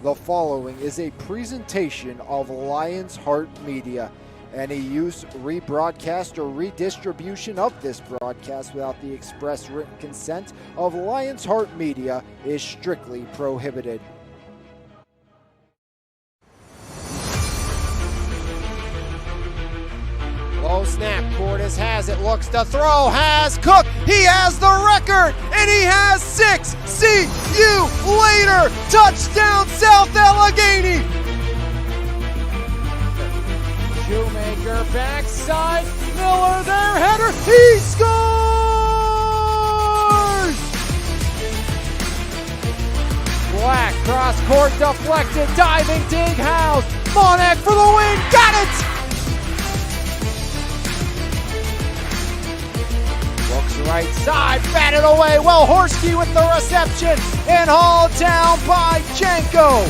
The following is a presentation of Lion's Heart Media. Any use, rebroadcast, or redistribution of this broadcast without the express written consent of Lion's Heart Media is strictly prohibited. Low snap, Cordes has it, looks to throw, has Cook, he has the record, and he has 6. See you later, touchdown South Allegheny. Shoemaker backside, Miller their header, he scores! Black cross court deflected, diving dig house, Monek for the win, got it! Looks right side, batted away. Well, Horsky with the reception and hauled down by Janko.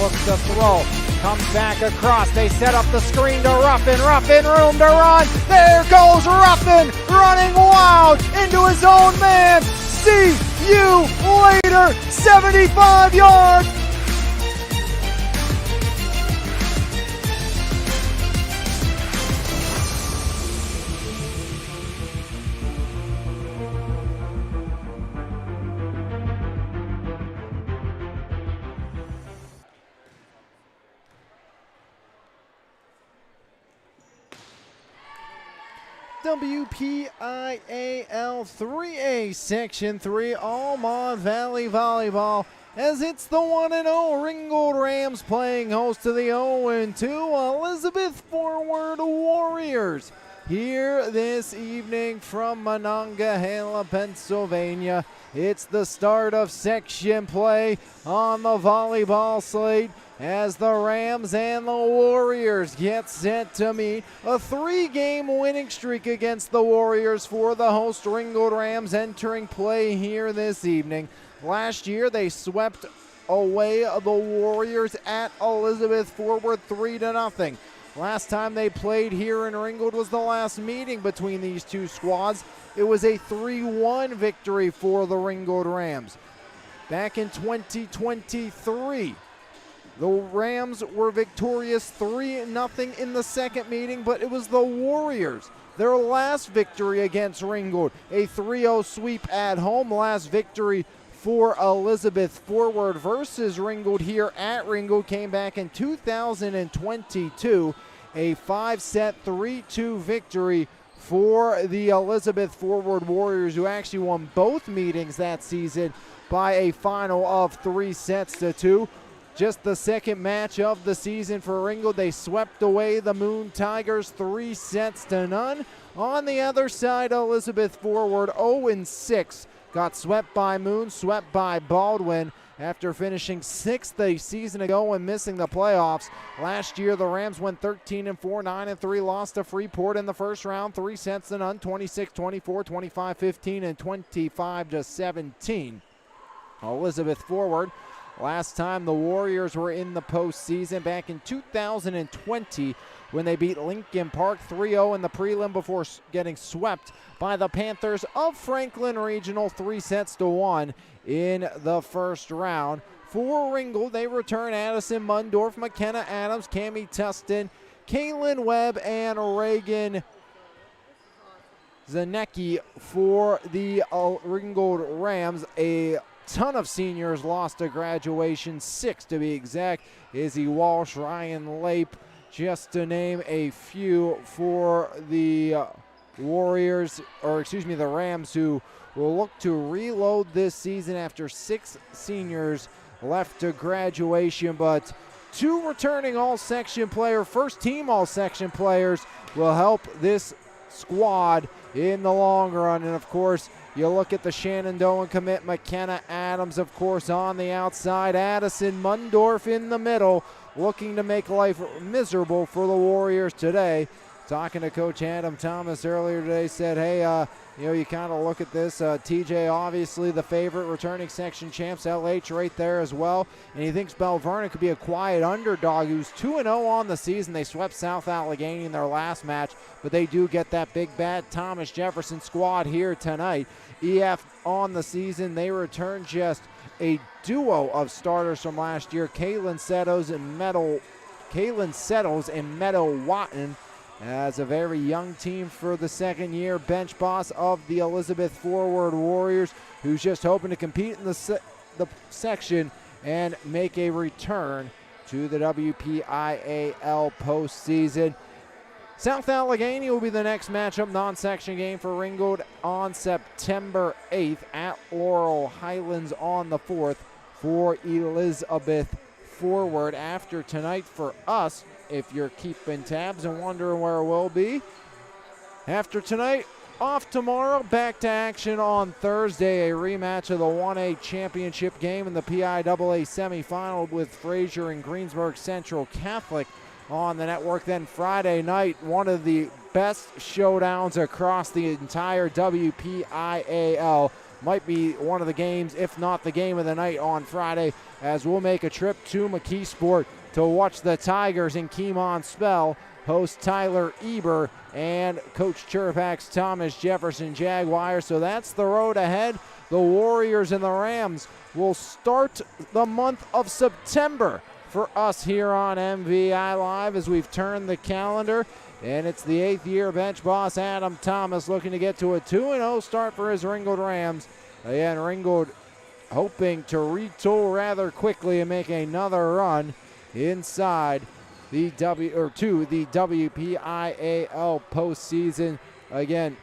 Looks to throw, comes back across. They set up the screen to Ruffin. Ruffin room to run. There goes Ruffin running wild into his own man. See you later. 75 yards. WPIAL 3A Section 3 Almont Valley Volleyball, as it's the 1-0 Ringgold Rams playing host to the 0-2 Elizabeth Forward Warriors here this evening from Monongahela, Pennsylvania. It's the start of section play on the volleyball slate as the Rams and the Warriors get set to meet. A 3-game winning streak against the Warriors for the host Ringgold Rams entering play here this evening. Last year they swept away the Warriors at Elizabeth Forward 3-0. Last time they played here in Ringgold was the last meeting between these two squads. It was a 3-1 victory for the Ringgold Rams. Back in 2023, the Rams were victorious 3-0 in the second meeting, but it was the Warriors, their last victory against Ringgold. A 3-0 sweep at home, last victory for Elizabeth Forward versus Ringgold here at Ringgold came back in 2022. A 5-set 3-2 victory for the Elizabeth Forward Warriors, who actually won both meetings that season by a final of 3-2. Just the second match of the season for Ringgold. They swept away the Moon Tigers 3-0. On the other side, Elizabeth Forward 0-6. Got swept by Moon, swept by Baldwin after finishing 6th a season ago and missing the playoffs. Last year, the Rams went 13-4, 9-3, lost to Freeport in the first round, 3-0, 26-24, 25-15, and 25-17. Elizabeth Forward. Last time the Warriors were in the postseason back in 2020 when they beat Lincoln Park 3-0 in the prelim before getting swept by the Panthers of Franklin Regional 3-1 in the first round. For Ringgold, they return Addison Mundorf, McKenna Adams, Cammie Tustin, Kaylin Webb, and Reagan Zanecki for the Ringgold Rams. A ton of seniors lost to graduation, 6 to be exact. Izzy Walsh, Ryan Lape, just to name a few for the Warriors, or excuse me, the Rams, who will look to reload this season after 6 seniors left to graduation. But 2 returning all-section player, first-team all-section players will help this squad in the long run. And of course, you look at the Shenandoah commit, McKenna Adams, of course, on the outside. Addison Mundorf in the middle, looking to make life miserable for the Warriors today. Talking to Coach Adam Thomas earlier today, said, hey, you kind of look at this. TJ, obviously the favorite, returning section champs. LH right there as well. And he thinks Bell Vernon could be a quiet underdog who's 2-0 on the season. They swept South Allegheny in their last match, but they do get that big bad Thomas Jefferson squad here tonight. EF on the season, they return just a duo of starters from last year, Kaylin Settles and Meadow Watton, as a very young team for the second year bench boss of the Elizabeth Forward Warriors, who's just hoping to compete in the section and make a return to the WPIAL postseason. South Allegheny will be the next matchup, non-section game for Ringgold on September 8th at Laurel Highlands on the 4th for Elizabeth Forward. After tonight for us, if you're keeping tabs and wondering where we'll be, after tonight, off tomorrow, back to action on Thursday, a rematch of the 1A championship game in the PIAA semifinal with Fraser and Greensburg Central Catholic on the network. Then Friday night, one of the best showdowns across the entire WPIAL. Might be one of the games, if not the game of the night on Friday, as we'll make a trip to McKeesport to watch the Tigers in Keemon Spell host Tyler Eber and Coach Chirpak's Thomas Jefferson Jaguars. So that's the road ahead. The Warriors and the Rams will start the month of September for us here on MVI Live as we've turned the calendar. And it's the 8th year bench boss Adam Thomas looking to get to a 2-0 start for his Ringgold Rams. Again, Ringgold hoping to retool rather quickly and make another run inside the WPIAL postseason. Again,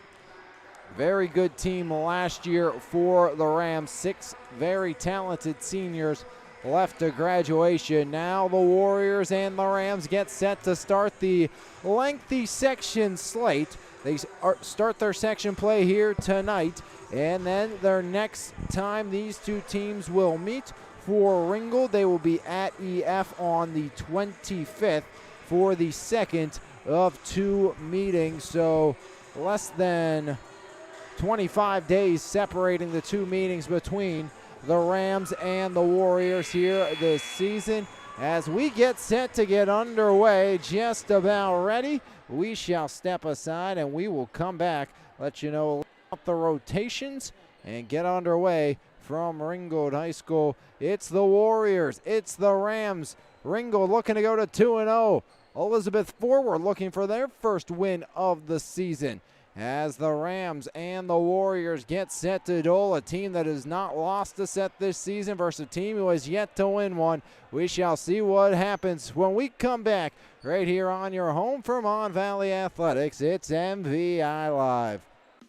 very good team last year for the Rams. 6 very talented seniors left to graduation. Now the Warriors and the Rams get set to start the lengthy section slate. They start their section play here tonight, and then their next time these two teams will meet for Ringgold, they will be at EF on the 25th for the second of 2 meetings. So less than 25 days separating the 2 meetings between the Rams and the Warriors here this season. As we get set to get underway, just about ready, we shall step aside and we will come back, let you know about the rotations and get underway from Ringgold High School. It's the Warriors, it's the Rams. Ringgold looking to go to 2-0. Elizabeth Forward looking for their first win of the season, as the Rams and the Warriors get set to duel. A team that has not lost a set this season versus a team who has yet to win one. We shall see what happens when we come back right here on your home for Mon Valley Athletics. It's MVI Live.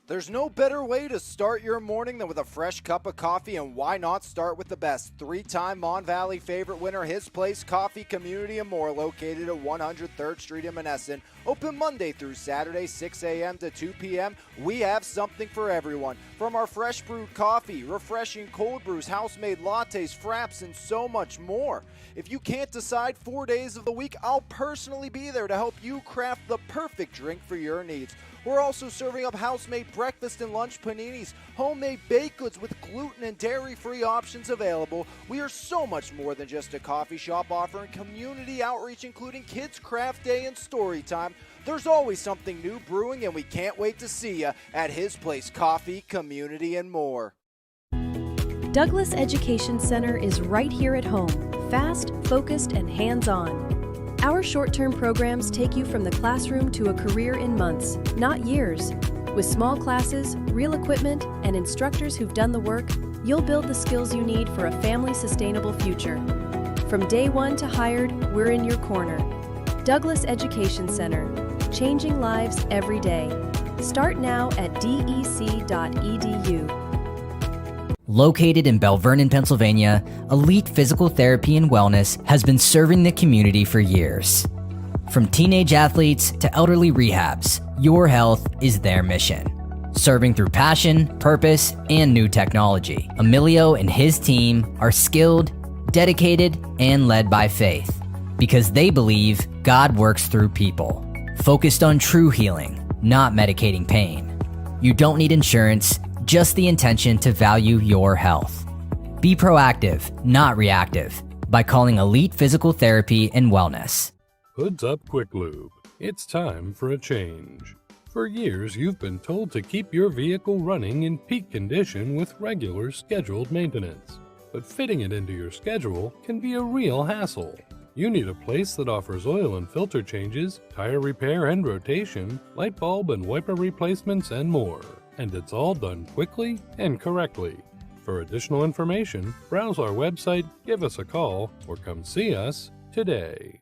There's no better way to start your morning than with a fresh cup of coffee, and why not start with the best? 3-time Mon Valley favorite winner, His Place Coffee Community and More, located at 103rd Street in Monessen. Open Monday through Saturday, 6 a.m. to 2 p.m. We have something for everyone. From our fresh brewed coffee, refreshing cold brews, house-made lattes, fraps, and so much more. If you can't decide 4 days of the week, I'll personally be there to help you craft the perfect drink for your needs. We're also serving up house-made breakfast and lunch paninis, homemade baked goods with gluten and dairy-free options available. We are so much more than just a coffee shop, offering community outreach including Kids Craft Day and Story Time. There's always something new brewing, and we can't wait to see you at His Place Coffee, Community, and More. Douglas Education Center is right here at home, fast, focused, and hands-on. Our short-term programs take you from the classroom to a career in months, not years. With small classes, real equipment, and instructors who've done the work, you'll build the skills you need for a family-sustainable future. From day one to hired, we're in your corner. Douglas Education Center, changing lives every day. Start now at dec.edu. Located in Belle Vernon, Pennsylvania, Elite Physical Therapy and Wellness has been serving the community for years. From teenage athletes to elderly rehabs, your health is their mission. Serving through passion, purpose, and new technology, Emilio and his team are skilled, dedicated, and led by faith because they believe God works through people. Focused on true healing, not medicating pain. You don't need insurance, just the intention to value your health. Be proactive, not reactive, by calling Elite Physical Therapy and Wellness. Hoods up, Quick Lube. It's time for a change. For years, you've been told to keep your vehicle running in peak condition with regular scheduled maintenance. but fitting it into your schedule can be a real hassle. You need a place that offers oil and filter changes, tire repair and rotation, light bulb and wiper replacements, and more. And it's all done quickly and correctly. For additional information, browse our website, give us a call, or come see us today.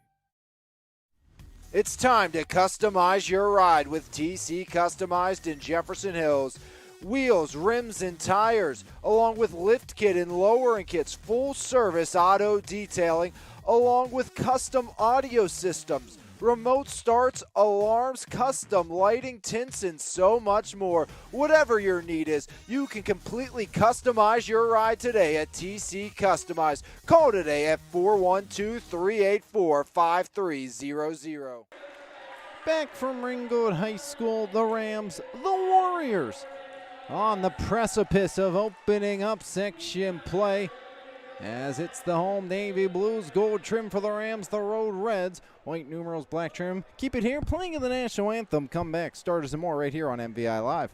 It's time to customize your ride with TC Customized in Jefferson Hills. Wheels, rims, and tires, along with lift kit and lowering kits, full service auto detailing, along with custom audio systems, remote starts, alarms, custom lighting, tints, and so much more. Whatever your need is, you can completely customize your ride today at TC Customized. Call today at 412-384-5300. Back from Ringgold High School, the Rams, the Warriors, on the precipice of opening up section play, as it's the home navy blues, gold trim for the Rams, the road reds, white numerals, black trim. Keep it here, playing in the national anthem. Come back, starters and more right here on MVI Live.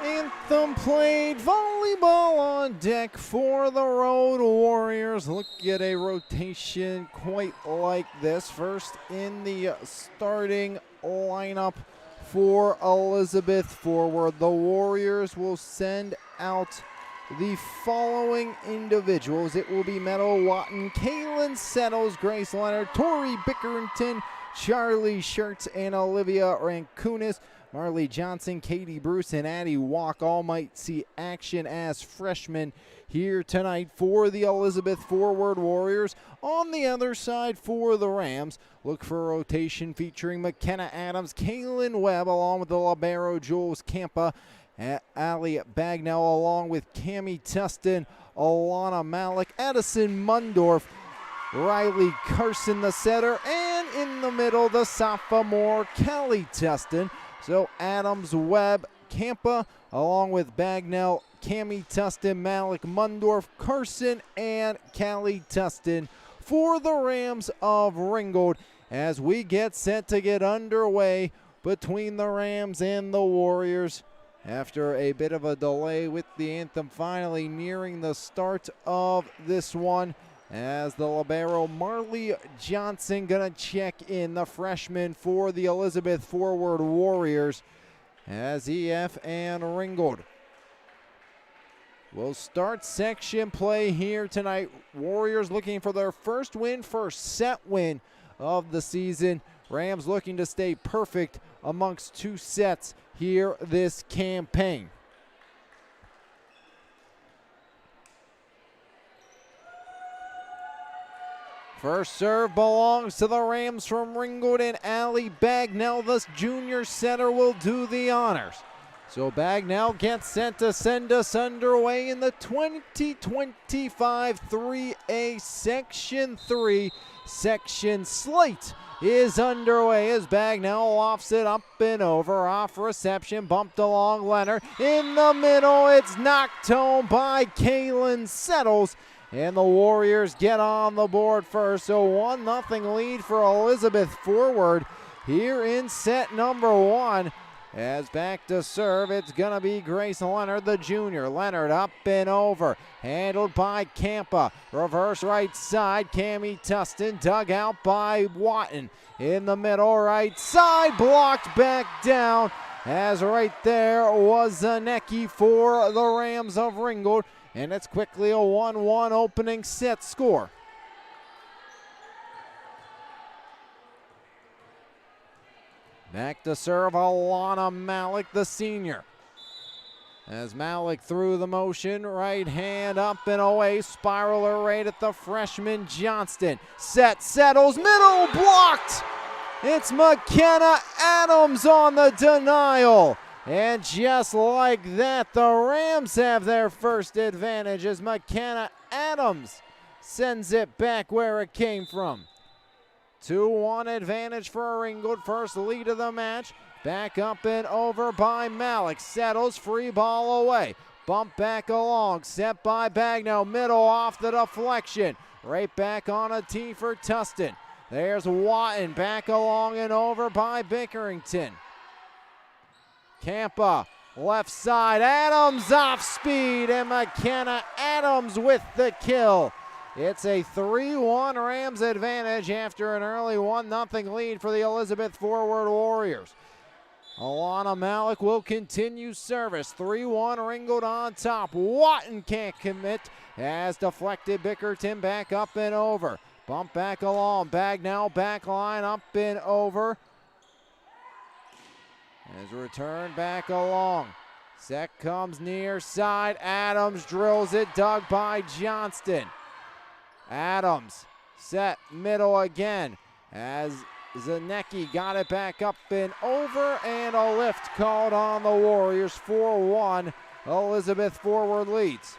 Anthem played, volleyball on deck for the Road Warriors. Look at a rotation quite like this. First in the starting lineup for Elizabeth forward. The Warriors will send out the following individuals. It will be Meadow Watton, Kaylin Settles, Grace Leonard, Tori Bickerington, Charlie Schertz, and Olivia Rancunis. Marley Johnson, Katie Bruce, and Addie Walk all might see action as freshmen here tonight for the Elizabeth forward Warriors. On the other side for the Rams, look for a rotation featuring McKenna Adams, Kaylin Webb, along with the libero Jules Campa, Ali Bagnell, along with Cammie Tustin, Alana Malik, Addison Mundorf, Riley Carson, the setter, and in the middle, the sophomore Kelly Tustin. So Adams, Webb, Campa, along with Bagnell, Cammie Tustin, Malik Mundorf, Carson, and Callie Tustin for the Rams of Ringgold as we get set to get underway between the Rams and the Warriors. After a bit of a delay with the anthem finally nearing the start of this one, as the libero Marley Johnson gonna check in, the freshman for the Elizabeth forward Warriors, as EF and Ringgold will start section play here tonight. Warriors looking for their first set win of the season. Rams looking to stay perfect amongst 2 sets here this campaign. First serve belongs to the Rams from Ringgold, and Ali Bagnell, the junior center, will do the honors. So Bagnell gets set to send us underway in the 2025 3A Section 3 section slate is underway as Bagnell lofts it up and over, off reception, bumped along Leonard. In the middle, it's knocked home by Kalen Settles, and the Warriors get on the board first. So 1-0 lead for Elizabeth forward here in set number 1. As back to serve, it's going to be Grace Leonard, the junior. Leonard up and over, handled by Campa. Reverse right side, Cammie Tustin, dug out by Watton. In the middle, right side, blocked back down, as right there was Zanecki for the Rams of Ringgold. And it's quickly a 1-1 opening set score. Back to serve, Alana Malik, the senior. As Malik through the motion, right hand up and away, spiraler right at the freshman Johnston. Set, settles, middle, blocked! It's McKenna Adams on the denial. And just like that, the Rams have their first advantage as McKenna Adams sends it back where it came from. 2-1 advantage for Ringgold, first lead of the match. Back up and over by Malik, settles, free ball away. Bump back along, set by Bagnell, middle off the deflection. Right back on a tee for Tustin. There's Watton, back along and over by Bickerington. Campa, left side, Adams off speed, and McKenna Adams with the kill. It's a 3-1 Rams advantage after an early 1-0 lead for the Elizabeth forward Warriors. Alana Malik will continue service. 3-1 Ringgold on top. Watton can't commit as deflected. Bickerton back up and over. Bump back along. Bagnell back line up and over. As return back along. Set comes near side. Adams drills it. Dug by Johnston. Adams set middle again as Zanecki got it back up and over, and a lift called on the Warriors. 4-1 Elizabeth forward leads.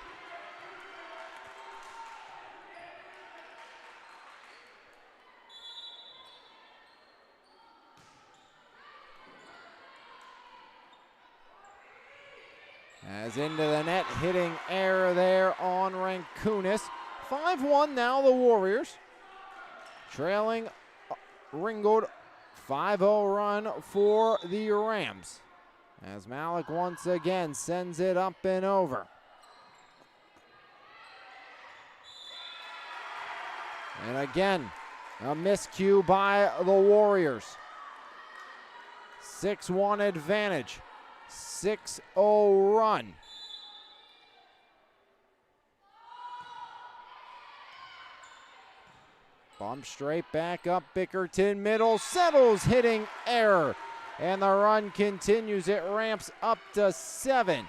As into the net, hitting error there on Rankunis. 5-1 now the Warriors, trailing Ringgold. 5-0 run for the Rams as Malik once again sends it up and over. And again, a miscue by the Warriors. 6-1 advantage, 6-0 run. Bump straight back up, Bickerton middle, settles, hitting error. And the run continues, it ramps up to 7.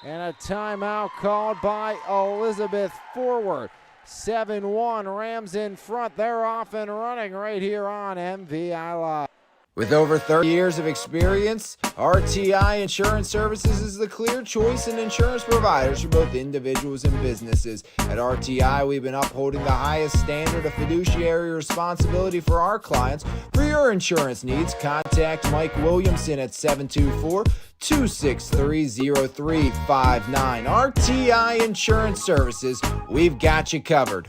And a timeout called by Elizabeth forward. 7-1, Rams in front, they're off and running right here on MVI Live. With over 30 years of experience, RTI Insurance Services is the clear choice in insurance providers for both individuals and businesses. At RTI, we've been upholding the highest standard of fiduciary responsibility for our clients. For your insurance needs, contact Mike Williamson at 724-263-0359. RTI Insurance Services, we've got you covered.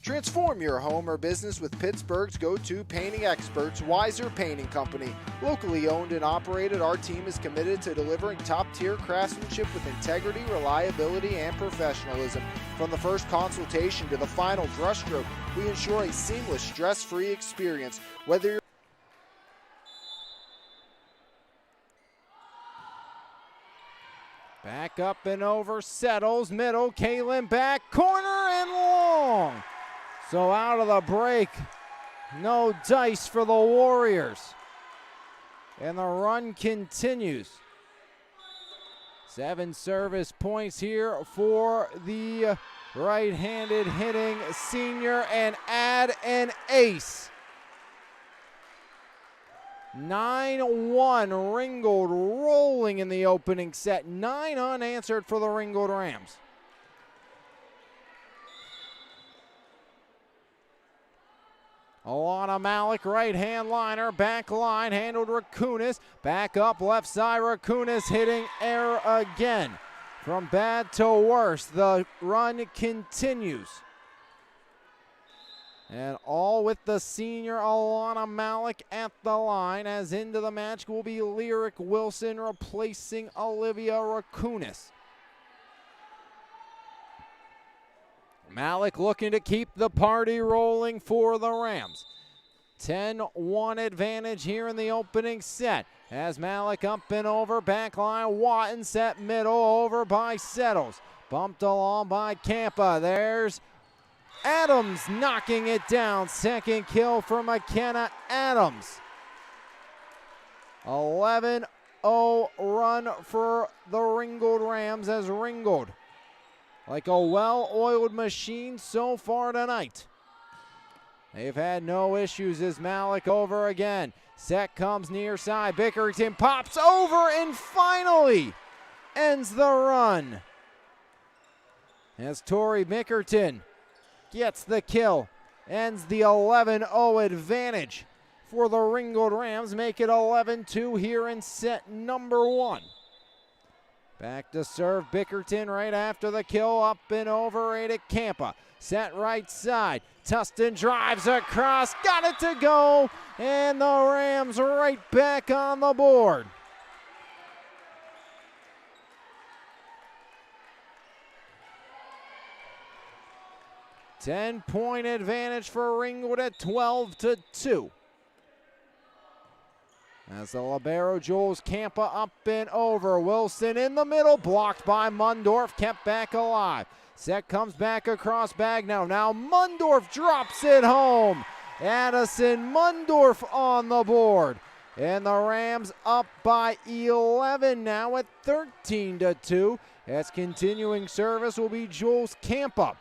Transform your home or business with Pittsburgh's go-to painting experts, Weiser Painting Company. Locally owned and operated, our team is committed to delivering top-tier craftsmanship with integrity, reliability, and professionalism. From the first consultation to the final brushstroke, we ensure a seamless, stress-free experience. Whether you're back up and over, settles, middle, Kaylin back, corner and long. So out of the break No dice for the Warriors. And the run continues. 7 service points here for the right-handed hitting senior, and add an ace. 9-1 Ringgold rolling in the opening set. 9 unanswered for the Ringgold Rams. Alana Malik, right-hand liner, back line, handled Rakunas. Back up, left side, Rakunas hitting air again. From bad to worse, the run continues. And all with the senior Alana Malik at the line, as into the match will be Lyric Wilson replacing Olivia Rakunas. Malik looking to keep the party rolling for the Rams. 10-1 advantage here in the opening set. As Malik up and over, back line, Watton set middle, over by Settles. Bumped along by Campa. There's Adams knocking it down. Second kill for McKenna Adams. 11-0 run for the Ringgold Rams, as Ringgold, like a well-oiled machine so far tonight. They've had no issues as Malik over again. Set comes near side. Bickerton pops over and finally ends the run. As Tori Bickerton gets the kill, ends the 11-0 advantage for the Ringgold Rams. Make it 11-2 here in set number 1. Back to serve Bickerton right after the kill, up and over to Campa. Set right side. Tustin drives across, got it to go, and the Rams right back on the board. Ten-point advantage for Ringgold at 12-2. As the libero Jules Campa up and over. Wilson in the middle, blocked by Mundorf, kept back alive. Set comes back across Bagnell. Now Mundorf drops it home. Addison Mundorf on the board. And the Rams up by 11 now at 13-2. As continuing service will be Jules Campa.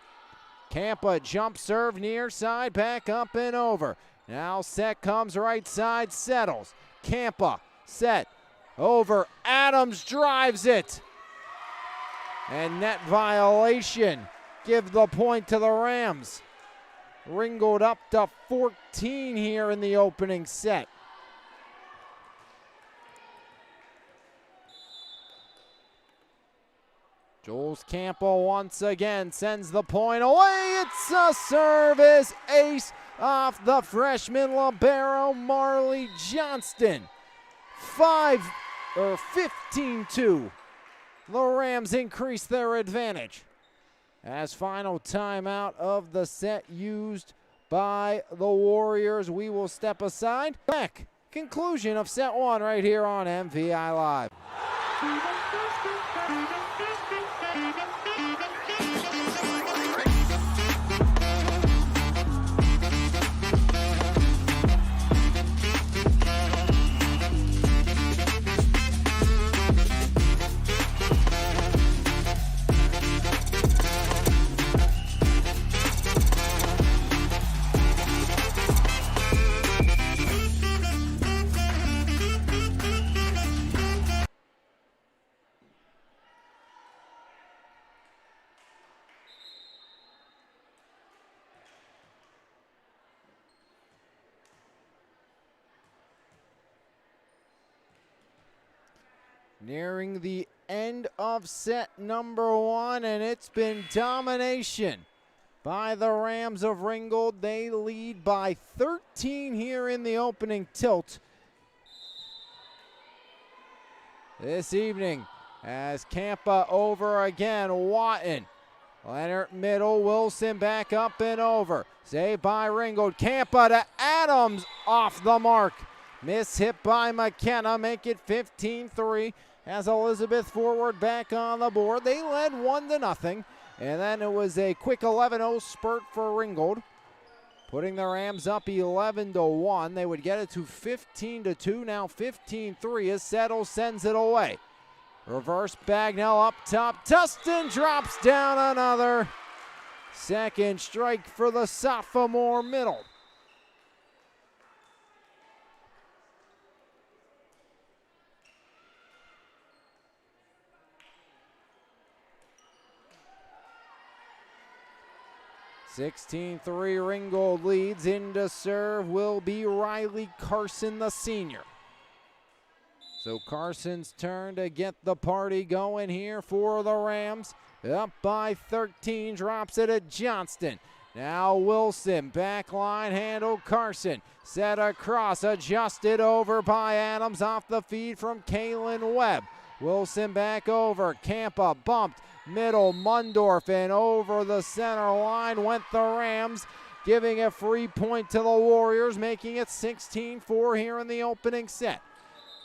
Campa jump serve near side, back up and over. Now set comes right side, settles. Campa, set, over, Adams drives it. And net violation, give the point to the Rams. Ringgold up to 14 here in the opening set. Jules Campa once again sends the point away. It's a service ace off the freshman libero Marley Johnston. 15-2. The Rams increase their advantage. As final timeout of the set used by the Warriors, we will step aside. Back, conclusion of set 1 right here on MVI Live. Nearing the end of set number 1, and it's been domination by the Rams of Ringgold. They lead by 13 here in the opening tilt this evening. As Campa over again, Watton. Leonard middle, Wilson back up and over. Saved by Ringgold. Campa to Adams, off the mark. Miss hit by McKenna, make it 15-3. As Elizabeth forward back on the board. They led 1-0. And then it was a quick 11-0 spurt for Ringgold. putting the Rams up 11-1. They would get it to 15-2, now 15-3 as Settle sends it away. Reverse Bagnell up top. Tustin drops down another. Second strike for the sophomore middle. (16-3) Ringgold leads. Into serve will be Riley Carson, the senior. So Carson's turn to get the party going here for the Rams. Up by 13, drops it at Johnston. Now Wilson, back line handle. Carson set across, adjusted over by Adams off the feed from Kalen Webb. Wilson back over, Campa bumped, middle, Mundorf, and over the center line went the Rams, giving a free point to the Warriors, making it 16-4 here in the opening set.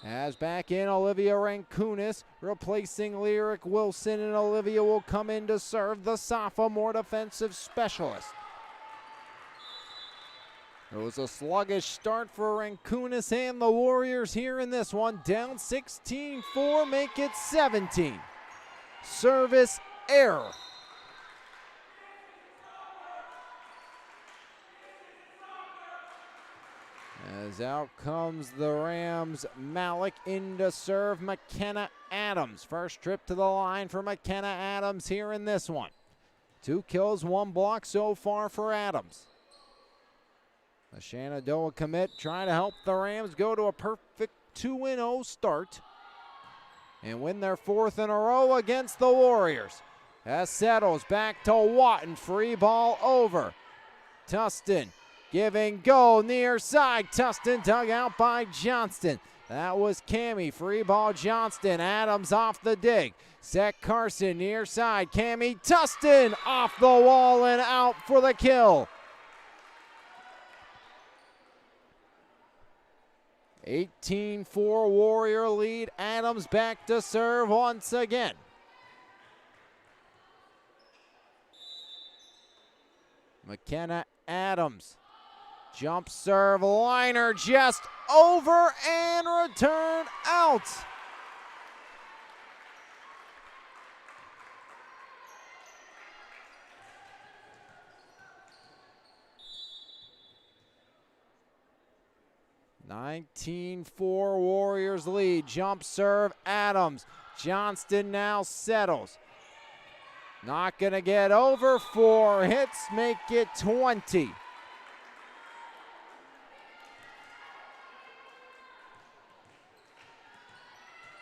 As back in, Olivia Rankunis replacing Lyric Wilson, and Olivia will come in to serve, the sophomore defensive specialist. It was a sluggish start for Rankunis and the Warriors here in this one. Down 16-4, make it 17. Service error. As out comes the Rams, Malik into serve, McKenna Adams. First trip to the line for McKenna Adams here in this one. 2 kills, 1 block so far for Adams. The Shenandoah commit trying to help the Rams go to a perfect 2-0 start and win their 4th in a row against the Warriors. As settles back to Watton, free ball over. Tustin giving go near side. Tustin dug out by Johnston. That was Cammie. Free ball Johnston. Adams off the dig. Set Carson near side. Cammie Tustin off the wall and out for the kill. 18-4 Warrior lead. Adams back to serve once again. McKenna Adams. Jump serve, liner just over and return out. (19-4) Warriors lead. Jump serve, Adams. Johnston now settles. Not gonna get over. 4 hits, make it 20.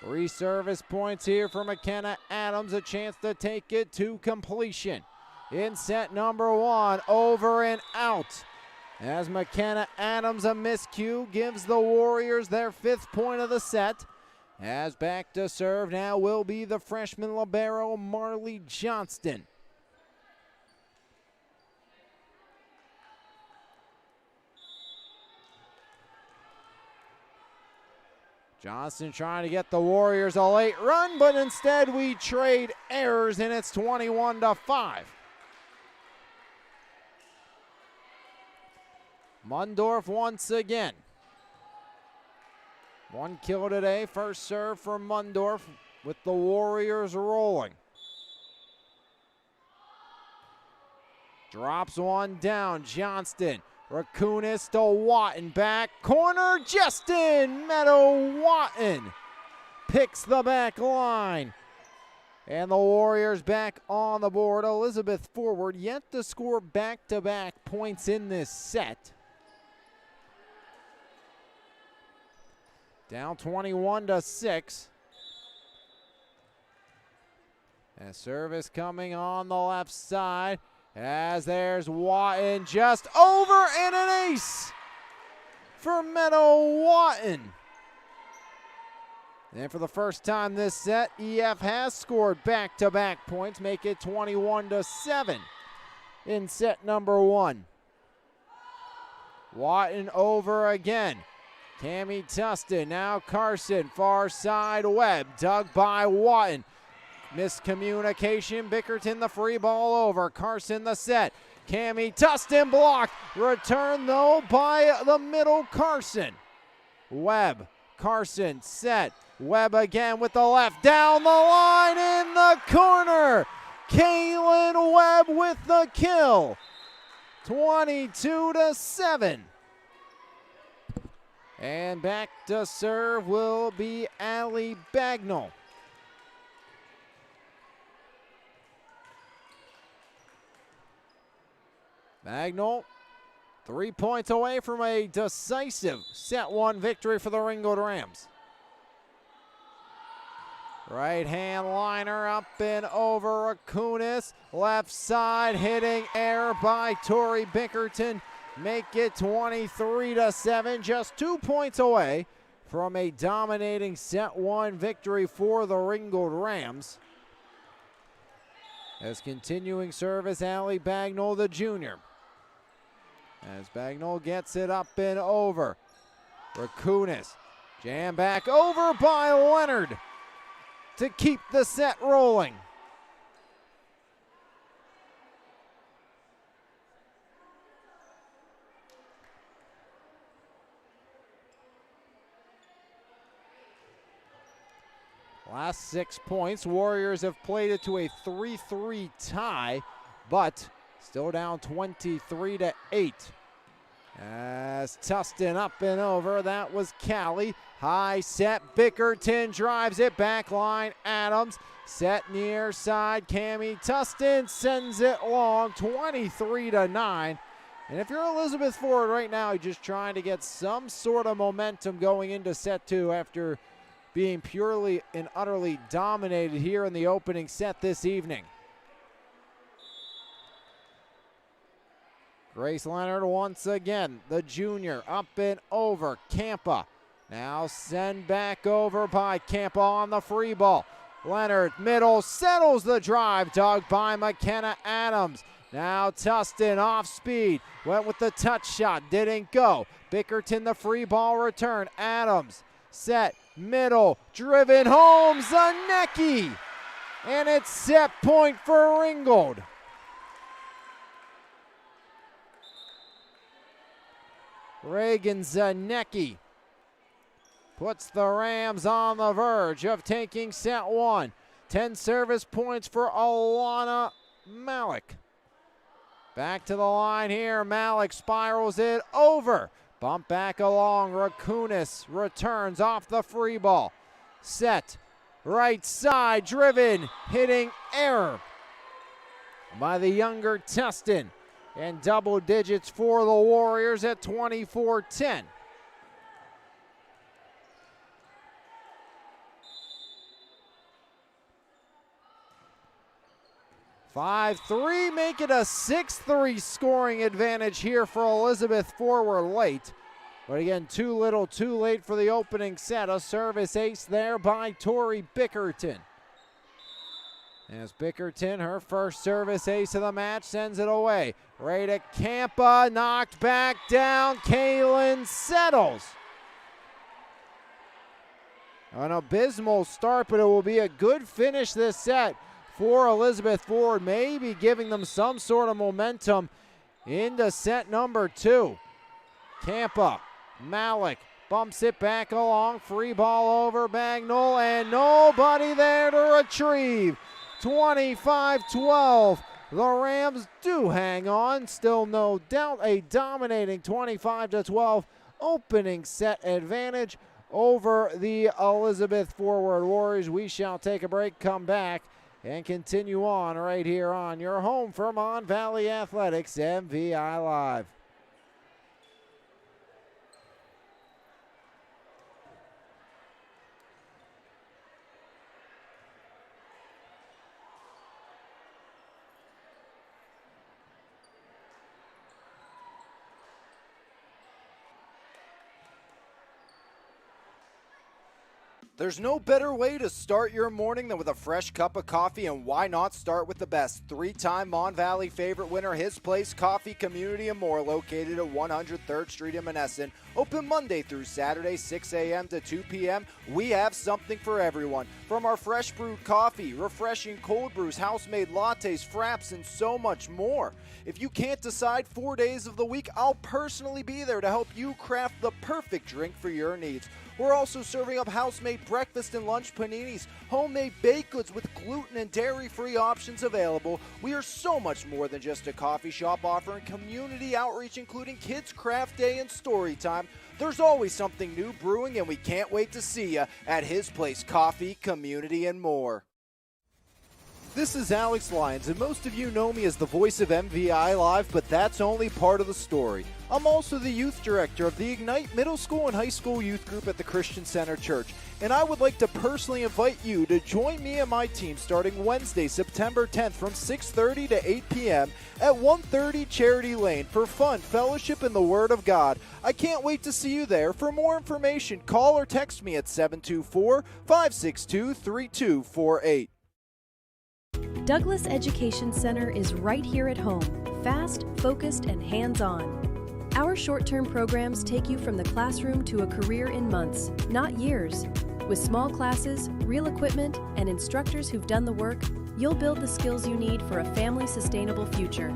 Three service points here for McKenna Adams, a chance to take it to completion. In set number 1, over and out. As McKenna Adams, a miscue, gives the Warriors their 5th point of the set. As back to serve now will be the freshman libero Marley Johnston. Johnston trying to get the Warriors a late run, but instead we trade errors, and it's 21-5. Mundorf once again. 1 kill today. First serve for Mundorf with the Warriors rolling. Drops one down. Johnston. Rakunis to Watton. Back corner. Justin Meadow Watton picks the back line. And the Warriors back on the board. Elizabeth forward, yet to score back-to-back points in this set. Down 21-6. And service coming on the left side. As there's Watton just over, and an ace for Meadow Watton. And for the first time this set, EF has scored back-to-back points, make it 21-7 in set number 1. Watton over again. Cammie Tustin, now Carson, far side Webb, dug by Watton. Miscommunication, Bickerton the free ball over, Carson the set. Cammy Tustin blocked. Return though by the middle Carson. Webb, Carson set. Webb again with the left. Down the line in the corner. Kaylin Webb with the kill. 22-7. And back to serve will be Allie Bagnall. Bagnall, 3 points away from a decisive set one victory for the Ringgold Rams. Right hand liner up and over Akunis. Left side hitting air by Tori Bickerton. Make it 23-7, just 2 points away from a dominating set one victory for the Ringgold Rams. As continuing service, Allie Bagnall, the junior. As Bagnall gets it up and over. Rakunis, jam back over by Leonard to keep the set rolling. Last 6 points, Warriors have played it to a 3-3 tie, but still down 23-8. As Tustin up and over, that was Callie. High set, Bickerton drives it, back line, Adams. Set near side, Cammy Tustin sends it long, 23-9. And if you're Elizabeth Ford right now, you're just trying to get some sort of momentum going into set two after being purely and utterly dominated here in the opening set this evening. Grace Leonard once again, the junior, up and over, Campa. Now send back over by Campa on the free ball. Leonard, middle, settles the drive, dug by McKenna Adams. Now Tustin off speed, went with the touch shot, didn't go. Bickerton the free ball return, Adams, set, middle, driven home, Zanecki. And it's set point for Ringgold. Reagan Zanecki puts the Rams on the verge of taking set one. 10 service points for Alana Malik. Back to the line here. Malik spirals it over. Bump back along. Rakunis returns off the free ball. Set. Right side. Driven. Hitting error by the younger Tustin. And double digits for the Warriors at 24-10. (5-3) make it a 6-3 scoring advantage here for Elizabeth Forward late. But again, too little, too late for the opening set. A service ace there by Tori Bickerton. As Bickerton, her first service ace of the match, sends it away. Right to Campa, knocked back down. Kaylin settles. An abysmal start, but it will be a good finish this set for Elizabeth Ford, maybe giving them some sort of momentum into set number two. Campa, Malik bumps it back along, free ball over Bagnall, and nobody there to retrieve. 25-12. The Rams do hang on. Still no doubt a dominating 25-12 opening set advantage over the Elizabeth Forward Warriors. We shall take a break, come back, and continue on right here on your home for Mon Valley Athletics, MVI Live. There's no better way to start your morning than with a fresh cup of coffee, and why not start with the best? Three-time Mon Valley favorite winner, His Place Coffee, Community, and More, located at 103rd Street in Menneson. Open Monday through Saturday, 6 a.m. to 2 p.m. We have something for everyone. From our fresh brewed coffee, refreshing cold brews, house-made lattes, fraps, and so much more. If you can't decide 4 days of the week, I'll personally be there to help you craft the perfect drink for your needs. We're also serving up house-made breakfast and lunch paninis, homemade baked goods with gluten and dairy-free options available. We are so much more than just a coffee shop, offering community outreach, including Kids Craft Day and Story Time. There's always something new brewing, and we can't wait to see you at His Place Coffee, Community, and More. This is Alex Lyons, and most of you know me as the voice of MVI Live, but that's only part of the story. I'm also the youth director of the Ignite Middle School and High School Youth Group at the Christian Center Church, and I would like to personally invite you to join me and my team starting Wednesday, September 10th from 6:30 to 8 p.m. at 130 Charity Lane for fun, fellowship, and the Word of God. I can't wait to see you there. For more information, call or text me at 724-562-3248. Douglas Education Center is right here at home, fast, focused, and hands-on. Our short-term programs take you from the classroom to a career in months, not years. With small classes, real equipment, and instructors who've done the work, you'll build the skills you need for a family-sustainable future.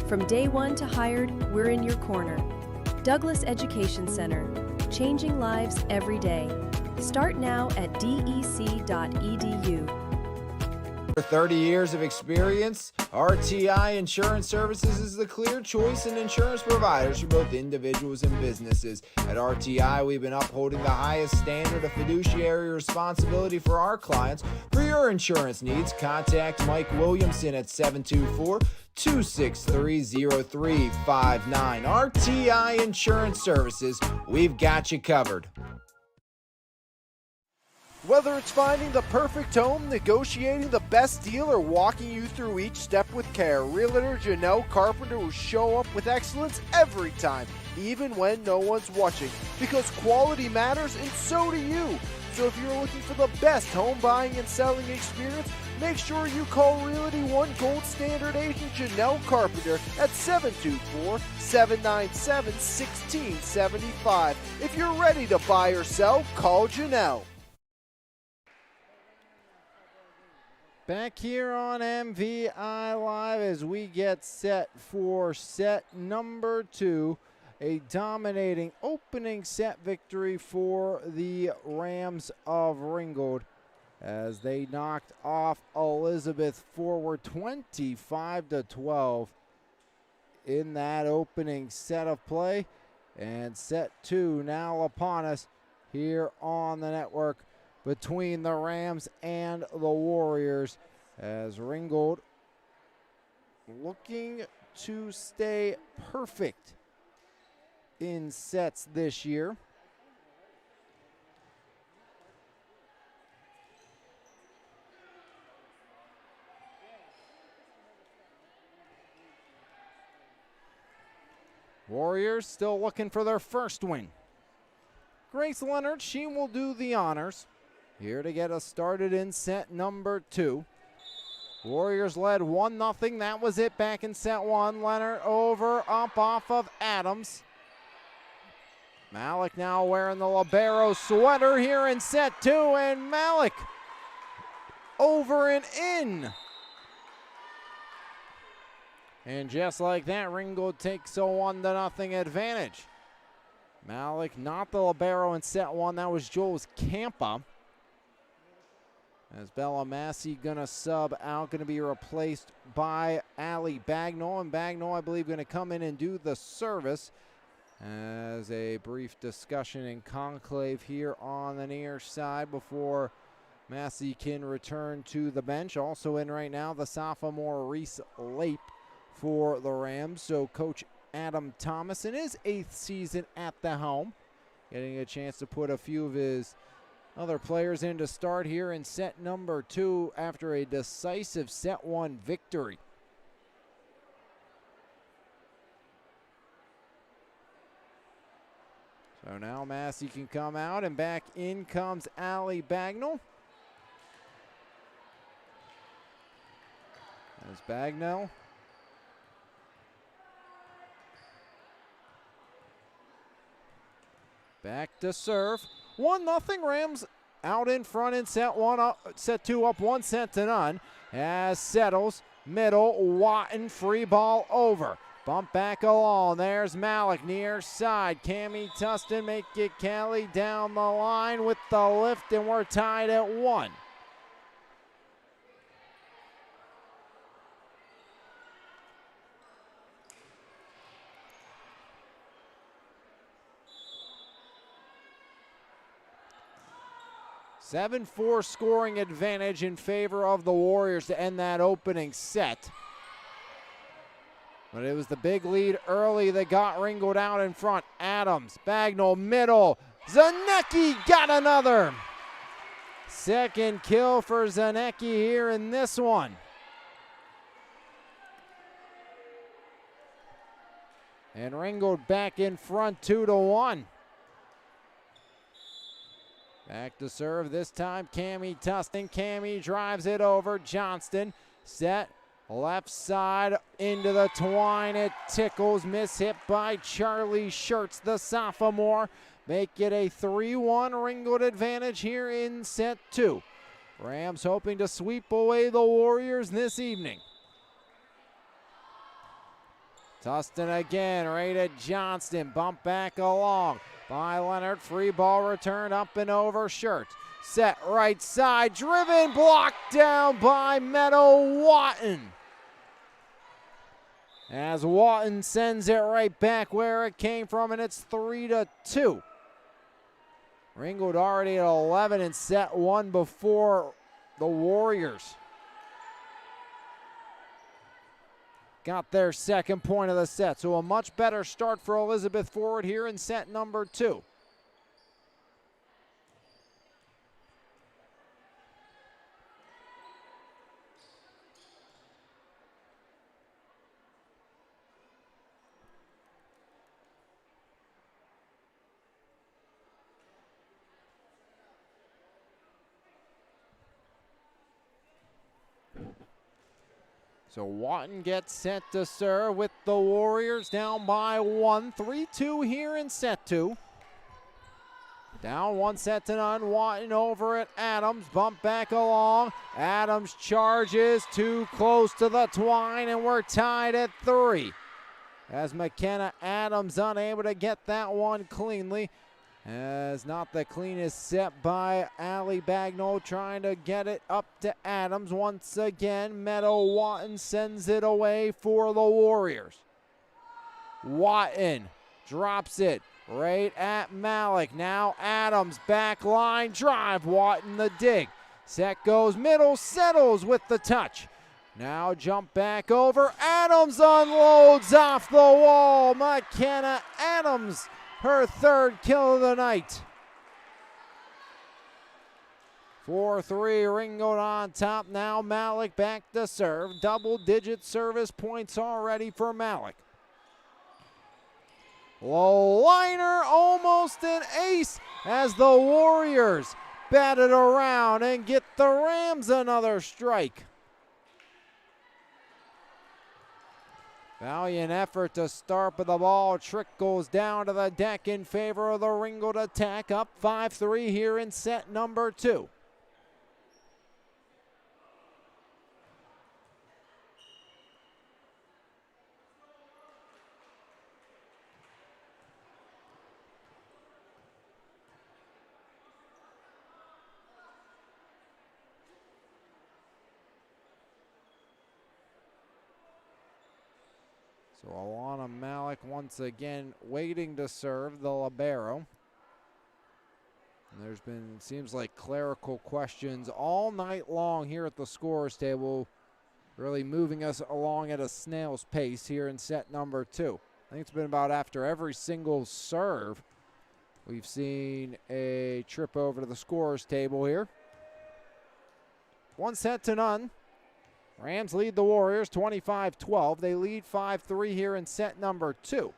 From day one to hired, we're in your corner. Douglas Education Center, changing lives every day. Start now at dec.edu. For 30 years of experience, RTI Insurance Services is the clear choice in insurance providers for both individuals and businesses. At RTI, we've been upholding the highest standard of fiduciary responsibility for our clients. For your insurance needs, contact Mike Williamson at 724-263-0359. RTI Insurance Services, we've got you covered. Whether it's finding the perfect home, negotiating the best deal, or walking you through each step with care, Realtor Janelle Carpenter will show up with excellence every time, even when no one's watching, because quality matters and so do you. So if you're looking for the best home buying and selling experience, make sure you call Realty One Gold Standard agent Janelle Carpenter at 724-797-1675. If you're ready to buy or sell, call Janelle. Back here on MVI Live as we get set for set number 2. A dominating opening set victory for the Rams of Ringgold as they knocked off Elizabeth forward 25-12 in that opening set of play. And set 2 now upon us here on the network between the Rams and the Warriors, as Ringgold looking to stay perfect in sets this year. Warriors still looking for their first win. Grace Leonard, she will do the honors. Here to get us started in set number 2. Warriors led 1-0. That was it back in set 1. Leonard over, up off of Adams. Malik now wearing the libero sweater here in set 2. And Malik over and in. And just like that, Ringgold takes a 1-0 advantage. Malik not the libero in set 1. That was Jules Campa. As Bella Massey gonna sub out, gonna be replaced by Allie Bagnall. And Bagnall, I believe, gonna come in and do the service. As a brief discussion in conclave here on the near side before Massey can return to the bench. Also in right now, the sophomore Reese Lape for the Rams. So Coach Adam Thomas in his 8th season at the helm, getting a chance to put a few of his other players in to start here in set number 2 after a decisive set 1 victory. So now Massey can come out, and back in comes Allie Bagnell. There's Bagnell. Back to serve. 1-0 Rams out in front in set one up, set two up 1-0 as settles middle. Watton free ball over. Bump back along. There's Malik near side. Cammie Tustin make it Callie down the line with the lift, and we're tied at 1. A 7-4 scoring advantage in favor of the Warriors to end that opening set. But it was the big lead early that got Ringgold out in front. Adams, Bagnell, middle. Zanecki got another. Second kill for Zanecki here in this one. And Ringgold back in front 2-1. Back to serve this time, Cammie Tustin. Cammie drives it over. Johnston set left side into the twine. It tickles. Miss hit by Charlie Schertz, the sophomore. Make it a 3-1 Ringgold advantage here in set 2. Rams hoping to sweep away the Warriors this evening. Tustin again, right at Johnston. Bump back along by Leonard. Free ball return up and over. Schertz set right side. Driven, blocked down by Meadow Watton. As Watton sends it right back where it came from, and it's 3-2. Ringgold already at 11 in set 1 before the Warriors got their second point of the set. So a much better start for Elizabeth Forward here in set number 2. So Watton gets set to serve with the Warriors down by 1. 3-2 here in set 2. Down 1-0. Watton over at Adams. Bump back along. Adams charges too close to the twine, and we're tied at 3. As McKenna Adams unable to get that one cleanly. As not the cleanest set by Allie Bagnell, trying to get it up to Adams. Once again, Meadow Watton sends it away for the Warriors. Watton drops it right at Malik. Now Adams, back line drive. Watton the dig. Set goes middle, settles with the touch. Now jump back over. Adams unloads off the wall. McKenna Adams, her third kill of the night. 4-3, Ringgold on top. Now Malik back to serve. Double-digit service points already for Malik. Low liner, almost an ace as the Warriors bat it around and get the Rams another strike. Valiant effort to start, but the ball trickles down to the deck in favor of the Ringgold attack. Up 5-3 here in set number 2. So Alana Malik once again waiting to serve the libero. And there's been, seems like, clerical questions all night long here at the scorers table, really moving us along at a snail's pace here in set number 2. I think it's been about after every single serve we've seen a trip over to the scorers table here. 1-0. Rams lead the Warriors 25-12. They lead 5-3 here in set number 2.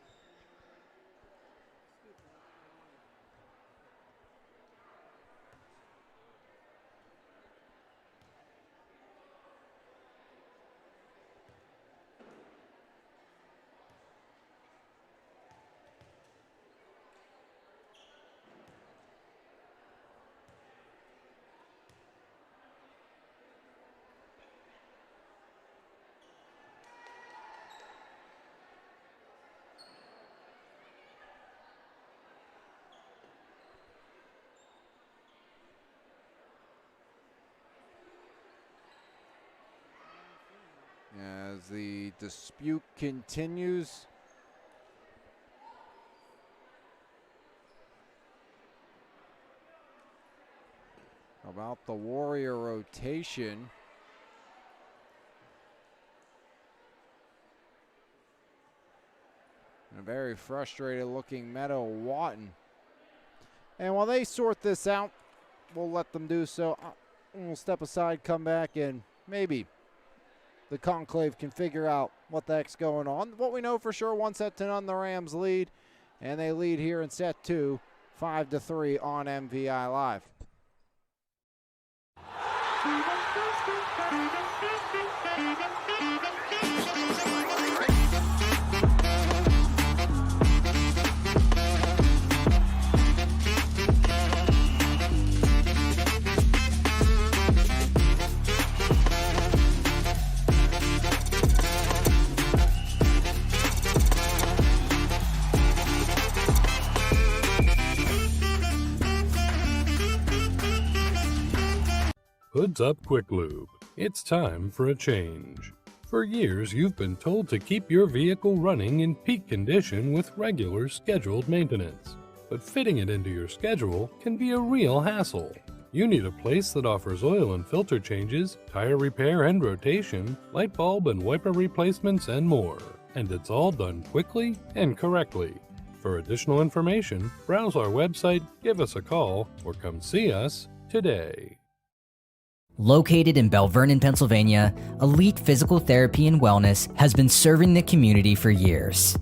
as the dispute continues. About the Warrior rotation. And a very frustrated looking Meadow Watton. And while they sort this out, we'll let them do so. We'll step aside, come back, and maybe the conclave can figure out what the heck's going on. What we know for sure, 1-0 the Rams lead, and they lead here in set 2, 5-3 on MVI Live. Hoods Up Quick Lube. It's time for a change. For years, you've been told to keep your vehicle running in peak condition with regular scheduled maintenance. But fitting it into your schedule can be a real hassle. You need a place that offers oil and filter changes, tire repair and rotation, light bulb and wiper replacements, and more. And it's all done quickly and correctly. For additional information, browse our website, give us a call, or come see us today. Located in Bell Vernon, Pennsylvania, Elite Physical Therapy and Wellness has been serving the community for years.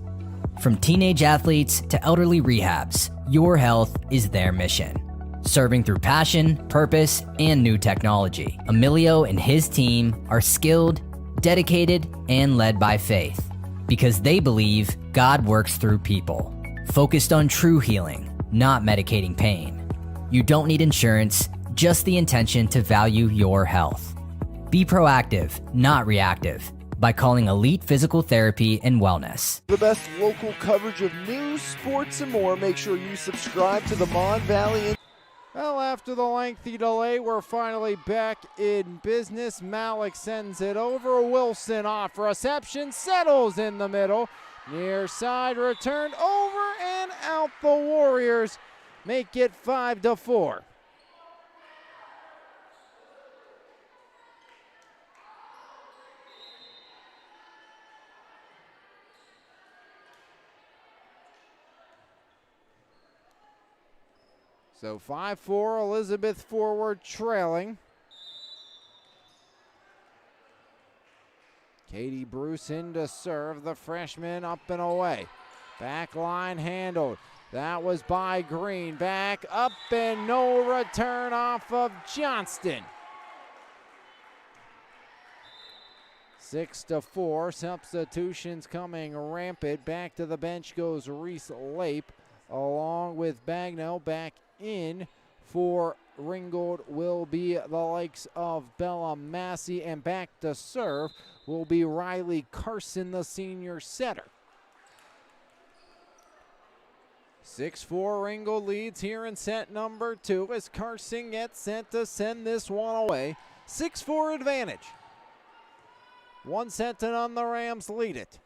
From teenage athletes to elderly rehabs, your health is their mission. Serving through passion, purpose, and new technology, Emilio and his team are skilled, dedicated, and led by faith because they believe God works through people. Focused on true healing, not medicating pain. You don't need insurance, just the intention to value your health. Be proactive, not reactive, by calling Elite Physical Therapy and Wellness. The best local coverage of news, sports, and more. Make sure you subscribe to the Mon Valley. Well, after the lengthy delay, we're finally back in business. Malik sends it over. Wilson off reception, settles in the middle. Near side returned over and out. The Warriors make it 5-4. So 5-4, Elizabeth forward trailing. Katie Bruce in to serve, the freshman up and away. Back line handled. That was by Green. Back up and no return off of Johnston. 6-4, substitutions coming rampant. Back to the bench goes Reese Lape along with Bagnell. Back in for Ringgold will be the likes of Bella Massey, and back to serve will be Riley Carson, the senior setter. 6-4, Ringgold leads here in set number 2 as Carson gets sent to send this one away. 6-4 advantage. 1-0 the Rams lead it.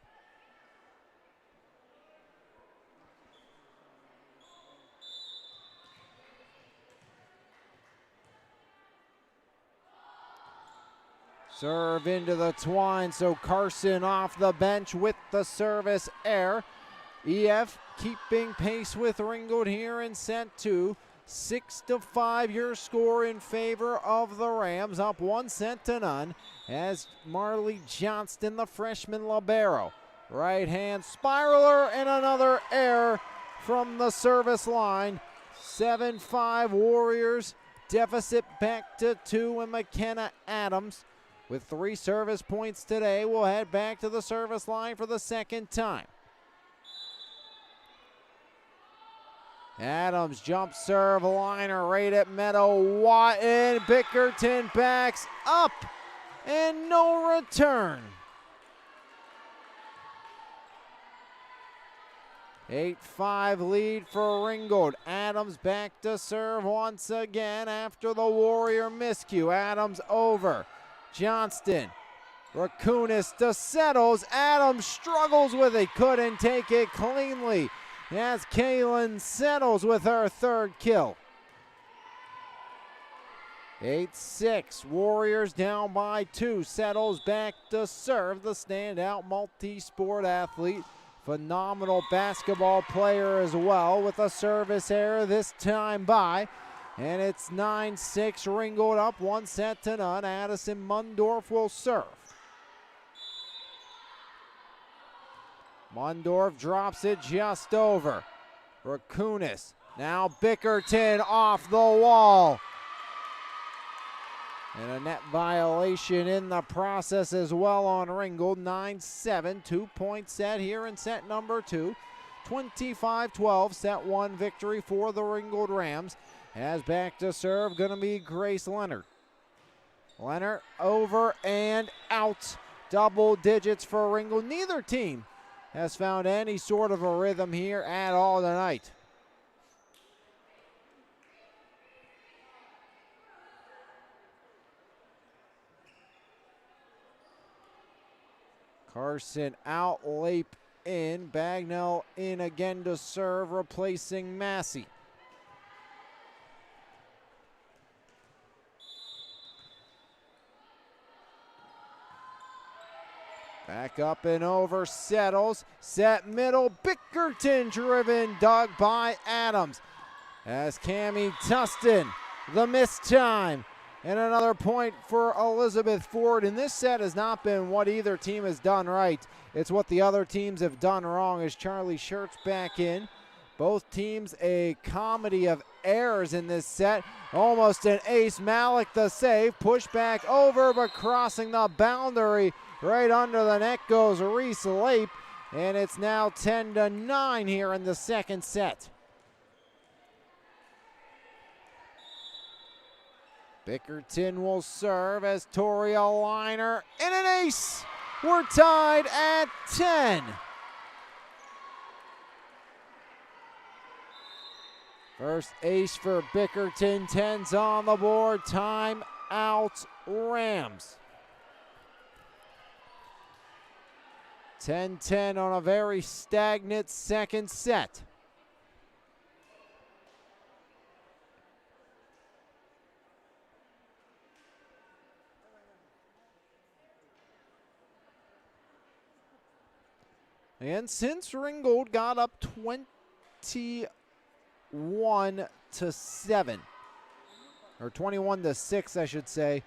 Serve into the twine, so Carson off the bench with the service error. EF keeping pace with Ringgold here in set 2. 6-5 your score in favor of the Rams, up 1-0 as Marley Johnston, the freshman libero. Right hand spiraler and another error from the service line. 7-5 Warriors, deficit back to 2, and McKenna Adams with 3 service points today will head back to the service line for the second time. Adams jump serve liner right at Meadow Watton. Bickerton backs up and no return. 8-5 lead for Ringgold. Adams back to serve once again after the Warrior miscue. Adams over. Johnston Rakunis to settles. Adams struggles with it. Couldn't take it cleanly. As Kaylin settles with her third kill. 8-6. Warriors down by 2. Settles back to serve. The standout multi-sport athlete. Phenomenal basketball player as well, with a service error this time by. And it's 9-6. Ringgold up 1-0. Addison Mundorf will serve. Mundorf drops it just over. Rakunis. Now Bickerton off the wall. And a net violation in the process as well on Ringgold. 9-7, 2-point set here in set number 2. 25-12, set 1 victory for the Ringgold Rams. As back to serve, gonna be Grace Leonard. Leonard over and out. Double digits for Ringgold. Neither team has found any sort of a rhythm here at all tonight. Carson out, Lape in, Bagnell in again to serve, replacing Massey. Back up and over, settles, set middle, Bickerton driven, dug by Adams. As Cammie Tustin, the missed time. And another point for Elizabeth Ford. And this set has not been what either team has done right. It's what the other teams have done wrong, as Charlie Schertz back in. Both teams a comedy of errors in this set. Almost an ace. Malik the save. Push back over, but crossing the boundary. Right under the net goes Reese Lape. And it's now 10-9 here in the second set. Bickerton will serve as Toria Liner in an ace. We're tied at 10. First ace for Bickerton, 10's on the board. Time out Rams. 10-10 on a very stagnant second set. And since Ringgold got up 21-7, or 21-6, I should say,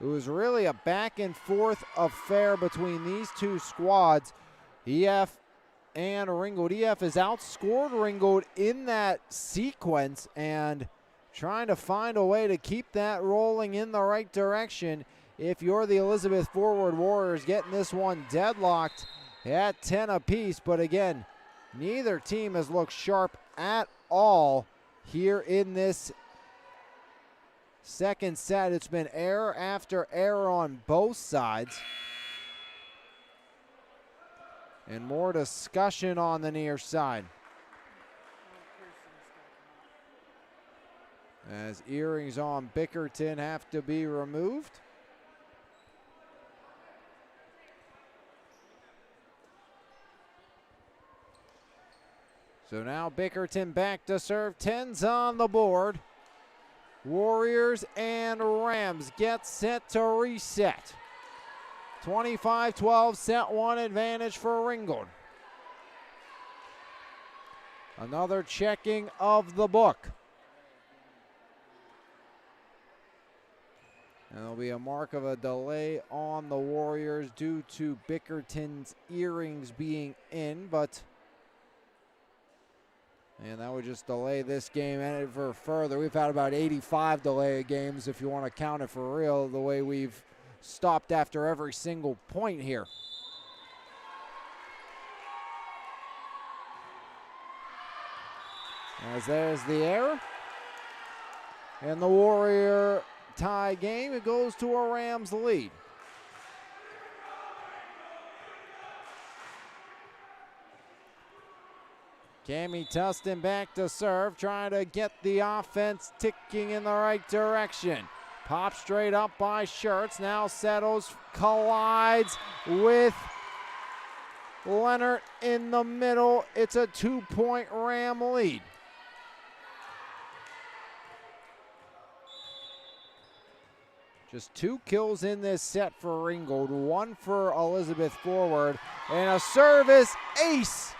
it was really a back and forth affair between these two squads, EF and Ringgold. EF has outscored Ringgold in that sequence and trying to find a way to keep that rolling in the right direction. If you're the Elizabeth Forward Warriors, getting this one deadlocked at 10 apiece, but again, neither team has looked sharp at all here in this second set. It's been error after error on both sides. And more discussion on the near side. As earrings on Bickerton have to be removed. So now Bickerton back to serve. 10's on the board. Warriors and Rams get set to reset. 25-12, set 1 advantage for Ringgold. Another checking of the book. And there'll be a mark of a delay on the Warriors due to Bickerton's earrings being in, and that would just delay this game ever further. We've had about 85 delay games, if you want to count it for real, the way we've stopped after every single point here. As there's the error. And the Warrior tie game, it goes to a Rams lead. Cammie Tustin back to serve, trying to get the offense ticking in the right direction. Pop straight up by Schertz. Now settles, collides with Leonard in the middle. It's a 2-point Ram lead. Just 2 kills in this set for Ringgold, 1 for Elizabeth forward, and a service ace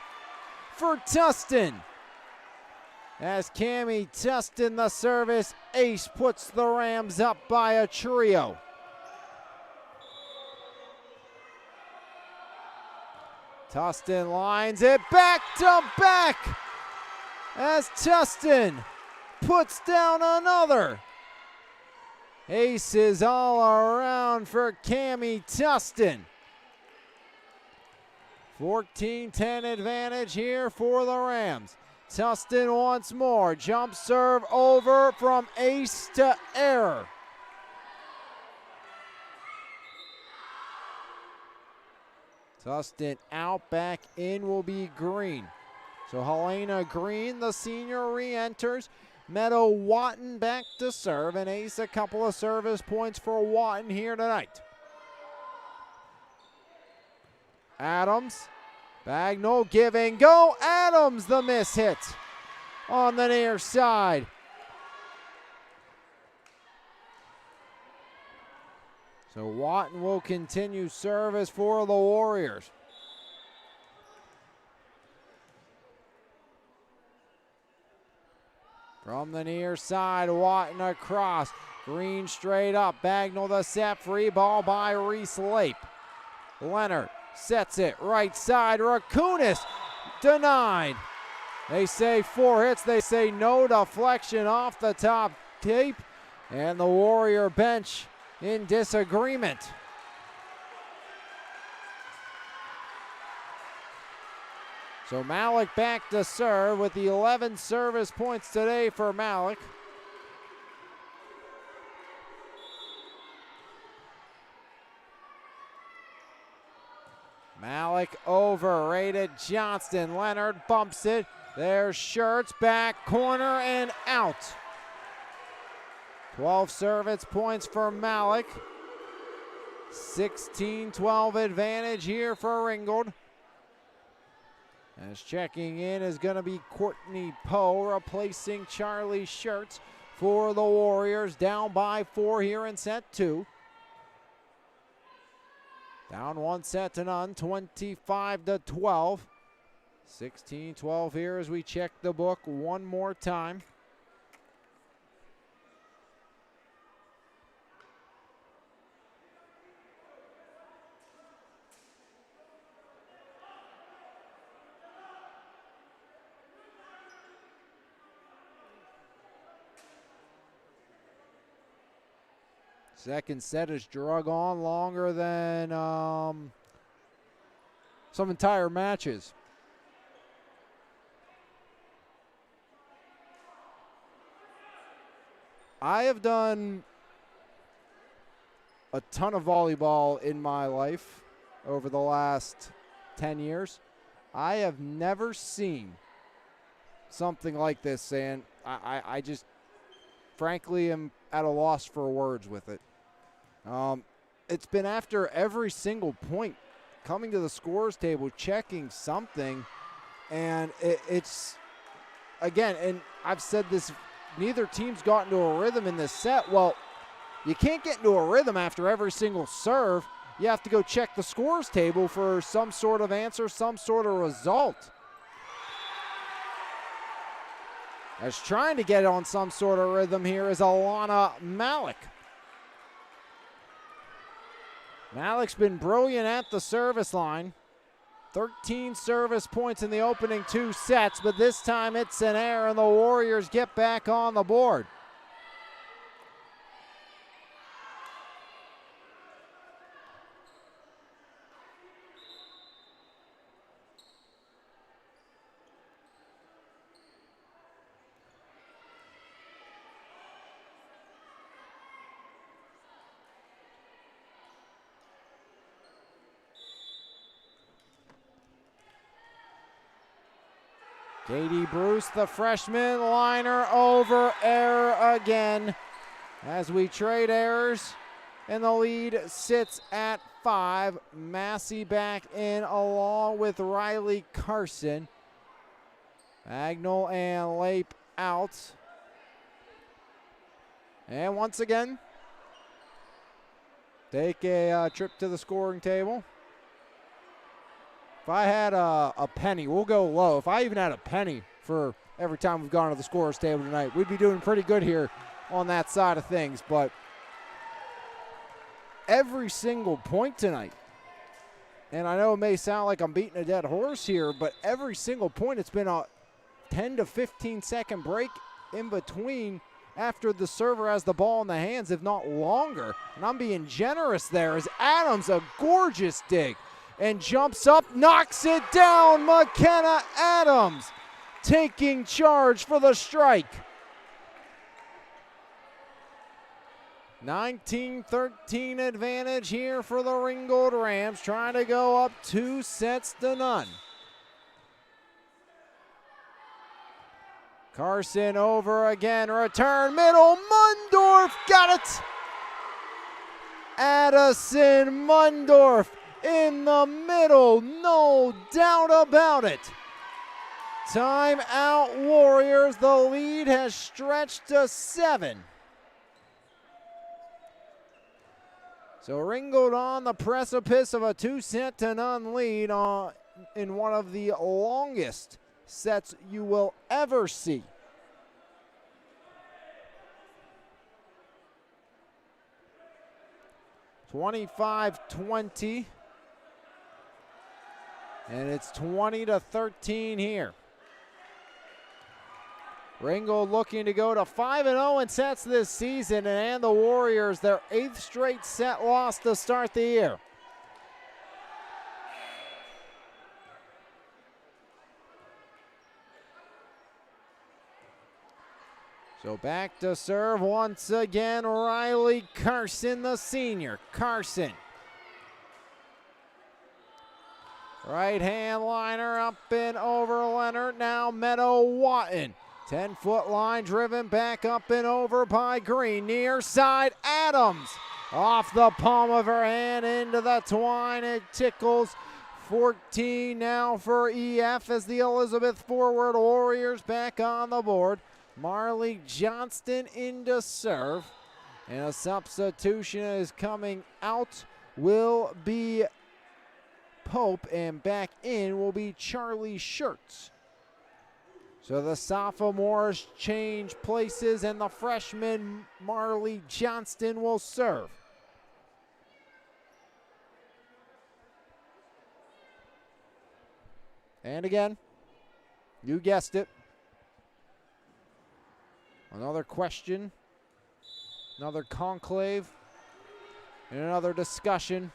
for Tustin. As Cammie Tustin, the service ace, puts the Rams up by a trio. Tustin lines it back to back as Tustin puts down another. Aces all around for Cammie Tustin. 14-10 advantage here for the Rams. Tustin once more. Jump serve over from ace to error. Tustin out, back in will be Green. So Helena Green, the senior, re-enters. Meadow Watton back to serve, and ace a couple of service points for Watton here tonight. Adams, Bagnall giving, go Adams, the miss hit on the near side. So Watton will continue service for the Warriors. From the near side, Watton across. Green straight up. Bagnall the set. Free ball by Reese Lape. Leonard sets it right side. Rakunis denied. They say 4 hits. They say no deflection off the top tape. And the Warrior bench in disagreement. So Malik back to serve with the 11 service points today for Malik. Malik overrated Johnston. Leonard bumps it. There's Schertz, back corner and out. 12 service points for Malik. 16-12 advantage here for Ringgold. As checking in is going to be Courtney Poe, replacing Charlie Schertz for the Warriors. Down by 4 here in set 2. Down 1 set to none, 25-12. 16-12 here as we check the book one more time. Second set is drug on longer than some entire matches. I have done a ton of volleyball in my life over the last 10 years. I have never seen something like this, and I just frankly am at a loss for words with it. It's been after every single point, coming to the scores table, checking something, and it's, again, and I've said this, neither team's got into a rhythm in this set. Well, you can't get into a rhythm after every single serve. You have to go check the scores table for some sort of answer, some sort of result. As trying to get on some sort of rhythm here is Alana Malik. Malik's been brilliant at the service line. 13 service points in the opening 2 sets, but this time it's an error and the Warriors get back on the board. Katie Bruce, the freshman, liner over, error again. As we trade errors, and the lead sits at 5. Massey back in along with Riley Carson. Agnell and Lape out. And once again, take a trip to the scoring table. If I had a penny, we'll go low. If I even had a penny for every time we've gone to the scorer's table tonight, we'd be doing pretty good here on that side of things. But every single point tonight, and I know it may sound like I'm beating a dead horse here, but every single point, it's been a 10 to 15 second break in between after the server has the ball in the hands, if not longer. And I'm being generous there as Adams, a gorgeous dig, and jumps up, knocks it down. McKenna Adams taking charge for the strike. 19-13 advantage here for the Ringgold Rams, trying to go up 2-0. Carson over again, return, middle, Mundorf got it! Addison Mundorf in the middle, no doubt about it. Timeout Warriors, the lead has stretched to 7. So Ringgold on the precipice of a 2-0 lead in one of the longest sets you will ever see. (25-20). And it's 20-13 here. Ringgold looking to go to 5-0 in sets this season, and the Warriors their 8th straight set loss to start the year. So back to serve once again, Riley Carson, the senior. Carson. Right hand liner up and over Leonard. Now Meadow Watton. 10-foot line driven back up and over by Green. Near side, Adams. Off the palm of her hand into the twine. It tickles. 14 now for EF as the Elizabeth forward Warriors back on the board. Marley Johnston into serve. And a substitution is coming out. Will be Pope, and back in will be Charlie Schertz. So the sophomores change places, and the freshman Marley Johnston will serve. And again, you guessed it, another question, another conclave, and another discussion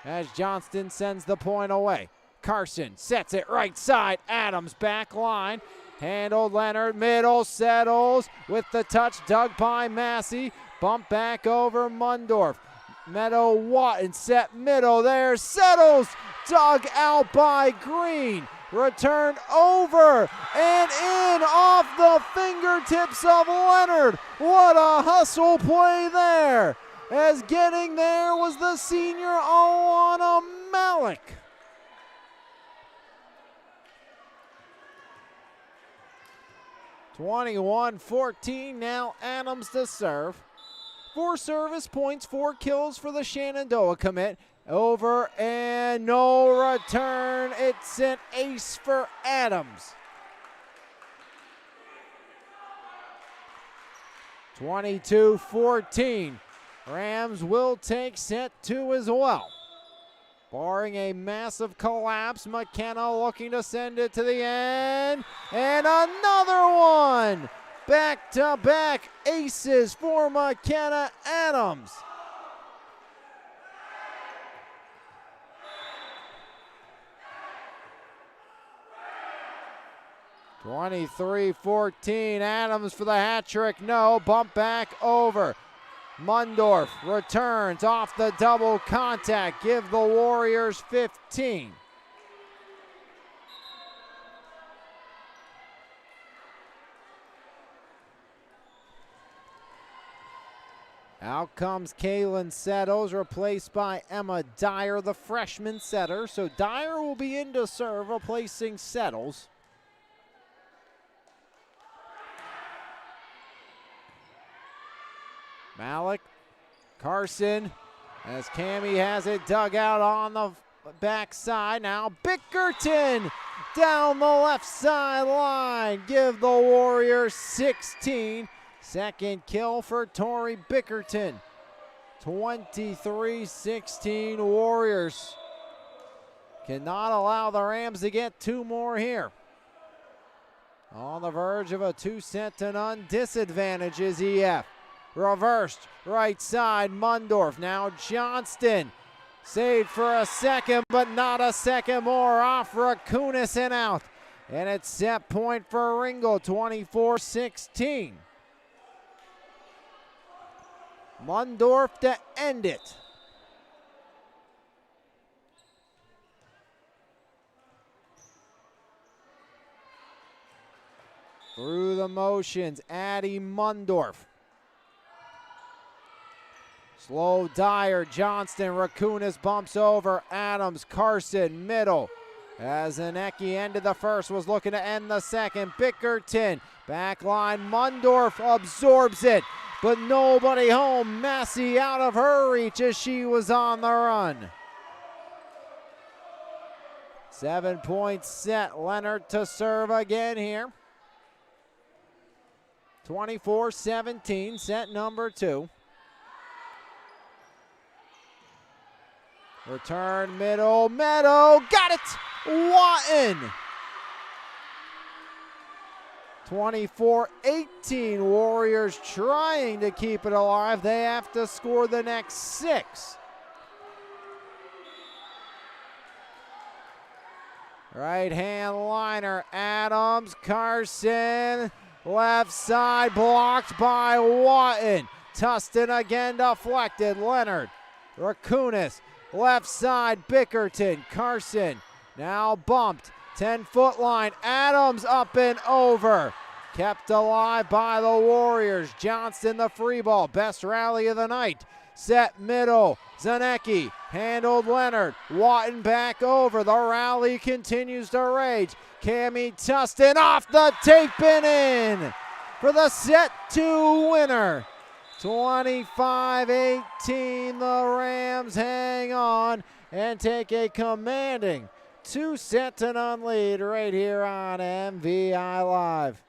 as Johnston sends the point away. Carson sets it right side. Adams back line. Handled Leonard. Middle settles with the touch dug by Massey. Bump back over Mundorf. Meadow Watton set middle there. Settles. Dug out by Green. Returned over and in off the fingertips of Leonard. What a hustle play there. As getting there was the senior Alana Malik. (21-14) now Adams to serve. 4 service points, 4 kills for the Shenandoah commit. Over and no return. It's an ace for Adams. 22-14. Rams will take set 2 as well. Barring a massive collapse, McKenna looking to send it to the end. And another one! Back-to-back aces for McKenna Adams. (23-14). Adams for the hat trick. No, bump back over. Mundorf returns off the double contact. Give the Warriors 15. Out comes Kaylin Settles, replaced by Emma Dyer, the freshman setter. So Dyer will be in to serve, replacing Settles. Malik, Carson, as Cammie has it dug out on the backside. Now Bickerton down the left sideline. Give the Warriors 16. Second kill for Tori Bickerton. 23-16 Warriors. Cannot allow the Rams to get two more here. On the verge of a 2-0 disadvantage is EF. Reversed, right side, Mundorf. Now Johnston. Saved for a second, but not a second more. Off Rakunis and out. And it's set point for Ringgold, 24-16. Mundorf to end it. Through the motions, Addie Mundorf. Slow Dyer, Johnston, Rakunis bumps over, Adams, Carson, middle. As Zanecki ended the first, was looking to end the second. Bickerton, back line, Mundorf absorbs it, but nobody home. Massey out of her reach as she was on the run. 7-point set, Leonard to serve again here. 24-17, set number 2. Return middle, Meadow, got it! Watton! 24-18, Warriors trying to keep it alive. They have to score the next 6. Right hand liner, Adams, Carson, left side blocked by Watton. Tustin again deflected, Leonard, Rakunis. Left side, Bickerton, Carson, now bumped, 10-foot line, Adams up and over. Kept alive by the Warriors. Johnston the free ball, best rally of the night. Set middle, Zanecki, handled Leonard, Watton back over. The rally continues to rage. Cammie Tustin off the tape and in for the set 2 winner. 25-18, the Rams hang on and take a commanding 2-0 lead right here on MVI Live.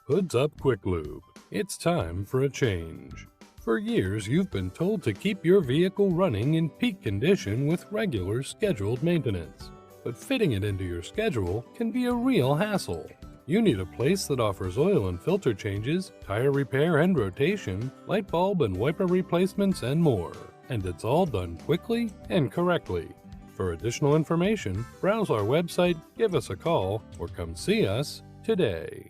Hoods Up Quick Lube. It's time for a change. For years, you've been told to keep your vehicle running in peak condition with regular scheduled maintenance. But fitting it into your schedule can be a real hassle. You need a place that offers oil and filter changes, tire repair and rotation, light bulb and wiper replacements, and more. And it's all done quickly and correctly. For additional information, browse our website, give us a call, or come see us today.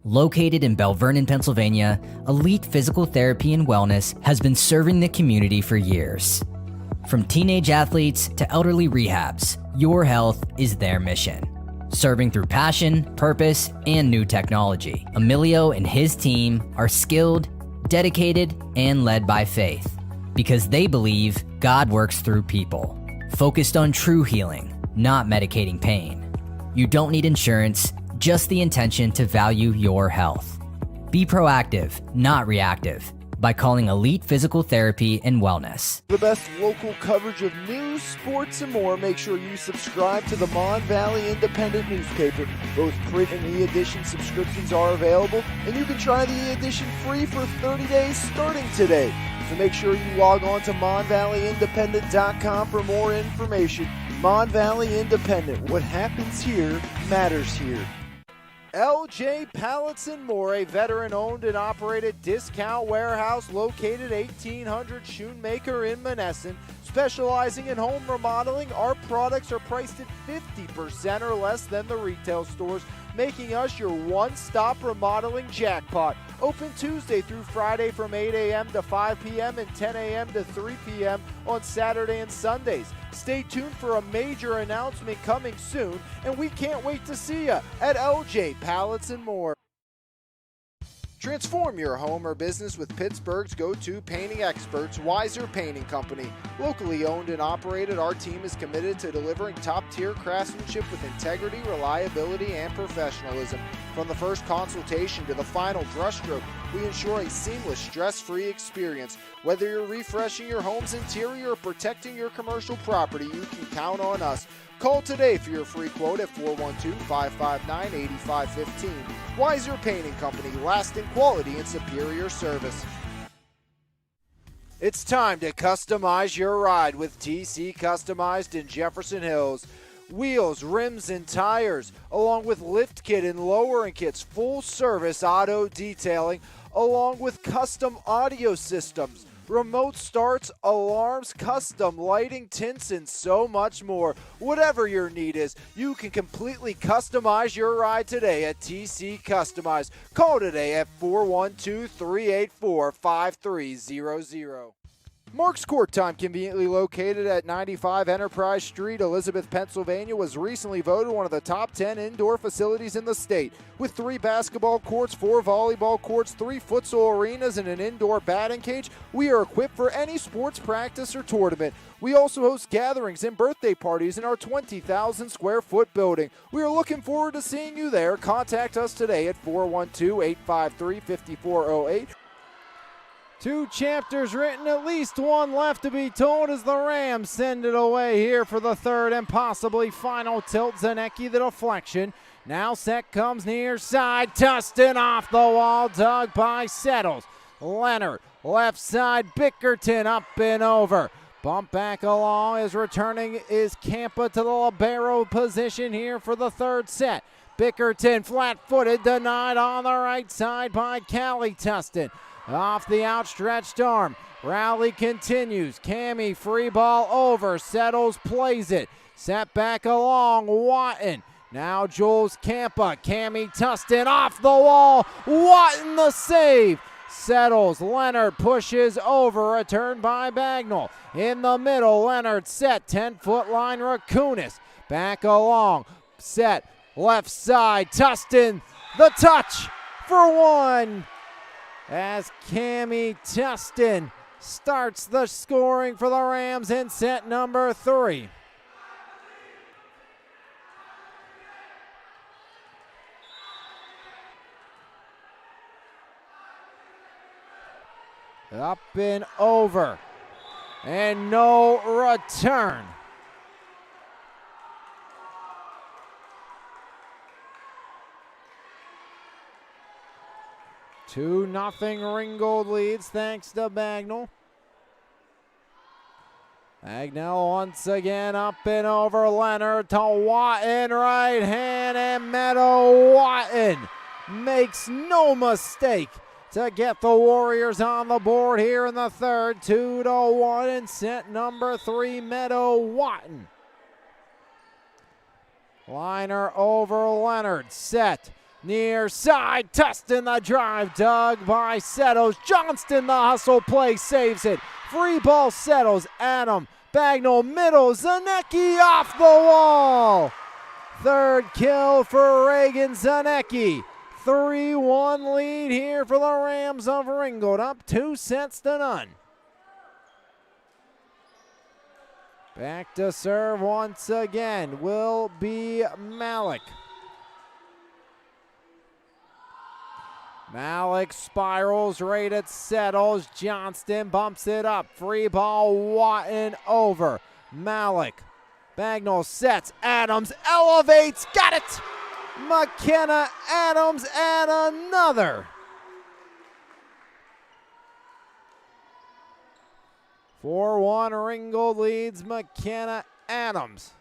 Located in Bell Vernon, Pennsylvania, Elite Physical Therapy and Wellness has been serving the community for years. From teenage athletes to elderly rehabs, your health is their mission. Serving through passion, purpose, and new technology, Emilio and his team are skilled, dedicated, and led by faith because they believe God works through people. Focused on true healing, not medicating pain. You don't need insurance, just the intention to value your health. Be proactive, not reactive, by calling Elite Physical Therapy and Wellness. The best local coverage of news, sports, and more. Make sure you subscribe to the Mon Valley Independent newspaper. Both print and e-edition subscriptions are available, and you can try the e-edition free for 30 days starting today. So make sure you log on to MonValleyIndependent.com for more information. Mon Valley Independent, what happens here matters here. LJ Pallets and More, a veteran-owned and operated discount warehouse located 1800 Schoonmaker in Monessen. Specializing in home remodeling, our products are priced at 50% or less than the retail stores, making us your one-stop remodeling jackpot. Open Tuesday through Friday from 8 a.m. to 5 p.m. and 10 a.m. to 3 p.m. on Saturday and Sundays. Stay tuned for a major announcement coming soon, and we can't wait to see you at LJ Pallets and More. Transform your home or business with Pittsburgh's go-to painting experts, Weiser Painting Company. Locally owned and operated, our team is committed to delivering top-tier craftsmanship with integrity, reliability, and professionalism. From the first consultation to the final brushstroke, we ensure a seamless, stress-free experience. Whether you're refreshing your home's interior or protecting your commercial property, you can count on us. Call today for your free quote at 412-559-8515. Weiser Painting Company, lasting quality and superior service. It's time to customize your ride with TC Customized in Jefferson Hills. Wheels, rims, and tires, along with lift kit and lowering kits, full service auto detailing, along with custom audio systems, remote starts, alarms, custom lighting, tints, and so much more. Whatever your need is, you can completely customize your ride today at TC Customized. Call today at 412-384-5300. Mark's Court Time, conveniently located at 95 Enterprise Street, Elizabeth, Pennsylvania, was recently voted one of the top 10 indoor facilities in the state. With 3 basketball courts, 4 volleyball courts, 3 futsal arenas, and an indoor batting cage, we are equipped for any sports practice or tournament. We also host gatherings and birthday parties in our 20,000 square foot building. We are looking forward to seeing you there. Contact us today at 412-853-5408. 2 chapters written, at least one left to be told as the Rams send it away here for the third and possibly final tilt. Zanecki the deflection. Now set comes near side. Tustin off the wall, dug by Settles. Leonard, left side, Bickerton up and over. Bump back along as returning is Campa to the libero position here for the third set. Bickerton flat-footed, denied on the right side by Callie Tustin. Off the outstretched arm. Rally continues. Cammy free ball over. Settles plays it. Set back along. Watton. Now Jules Campa. Cammy Tustin off the wall. Watton the save. Settles. Leonard pushes over. Return by Bagnall. In the middle. Leonard set. 10-foot line. Rakunis. Back along. Set. Left side. Tustin. The touch for one. As Cammy Tustin starts the scoring for the Rams in set number 3. Up and over, and no return. Two nothing Ringgold leads thanks to Bagnall. Bagnall once again up and over. Leonard to Watton, right hand, and Meadow. Watton makes no mistake to get the Warriors on the board here in the third. 2-1 in set number 3, Meadow Watton. Liner over Leonard, set. Near side, Tustin the drive, dug by Settles. Johnston the hustle play, saves it. Free ball Settles, Adam, Bagnall middle, Zanecki off the wall. Third kill for Reagan Zanecki. 3-1 lead here for the Rams of Ringgold, up 2-0. Back to serve once again will be Malik. Malik spirals right at Settles. Johnston bumps it up. Free ball, Watton over. Malik. Bagnall sets. Adams elevates. Got it! McKenna Adams and another. 4-1 Ringgold leads McKenna Adams.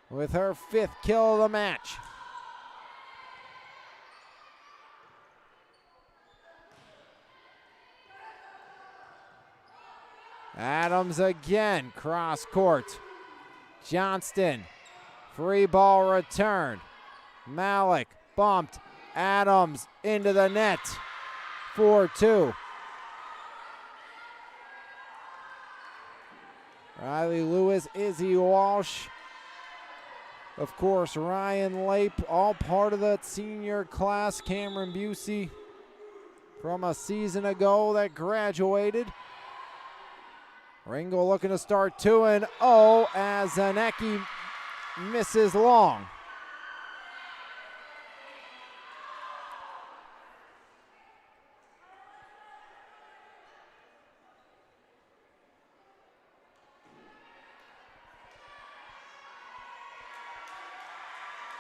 with her 5th kill of the match. Adams again, cross court. Johnston, free ball returned. Malik bumped. Adams into the net. 4-2. Riley Lewis, Izzy Walsh. Of course, Ryan Lape, all part of that senior class. Cameron Busey from a season ago that graduated. Ringgold looking to start 2-0 as Zanecki misses long.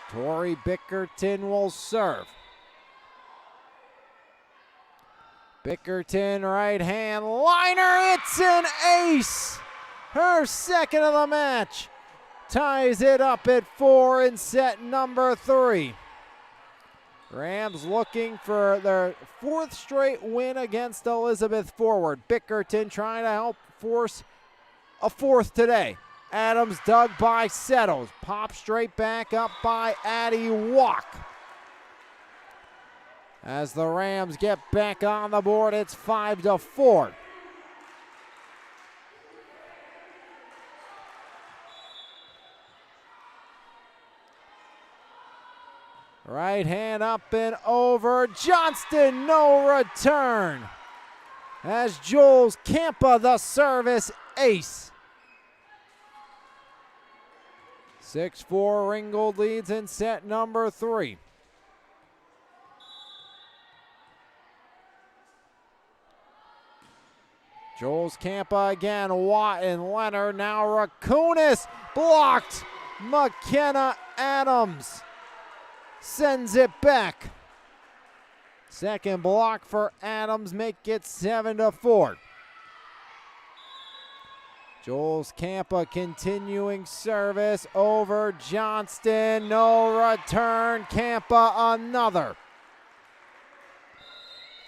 Tori Bickerton will serve. Bickerton, right hand liner, it's an ace! Her 2nd of the match. Ties it up at 4 in set number 3. Rams looking for their 4th straight win against Elizabeth forward. Bickerton trying to help force a 4th today. Adams dug by Settles. Pop straight back up by Addie Walk. As the Rams get back on the board, it's 5-4. Right hand up and over. Johnston, no return. As Jules Campa, the service ace. 6-4, Ringgold leads in set number 3. Jules Campa again, Watt and Leonard, now Rakunis, blocked. McKenna Adams sends it back. 2nd block for Adams, make it 7-4. Jules Campa continuing service over Johnston, no return, Campa another.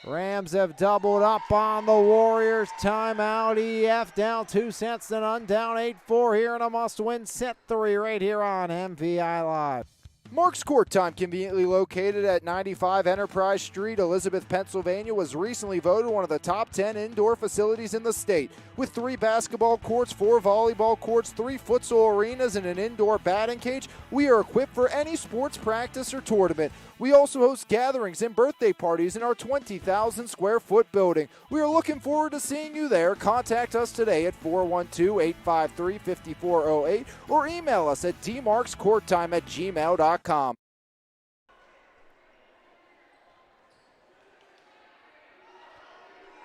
Rams have doubled up on the Warriors. Timeout. EF down 2 sets to none, down 8-4 here in a must-win set 3 right here on MVI Live. Mark's Court Time, conveniently located at 95 Enterprise Street, Elizabeth, Pennsylvania, was recently voted one of the top 10 indoor facilities in the state. With 3 basketball courts, 4 volleyball courts, 3 futsal arenas, and an indoor batting cage, we are equipped for any sports practice or tournament. We also host gatherings and birthday parties in our 20,000 square foot building. We are looking forward to seeing you there. Contact us today at 412-853-5408 or email us at dmarkscourttime@gmail.com.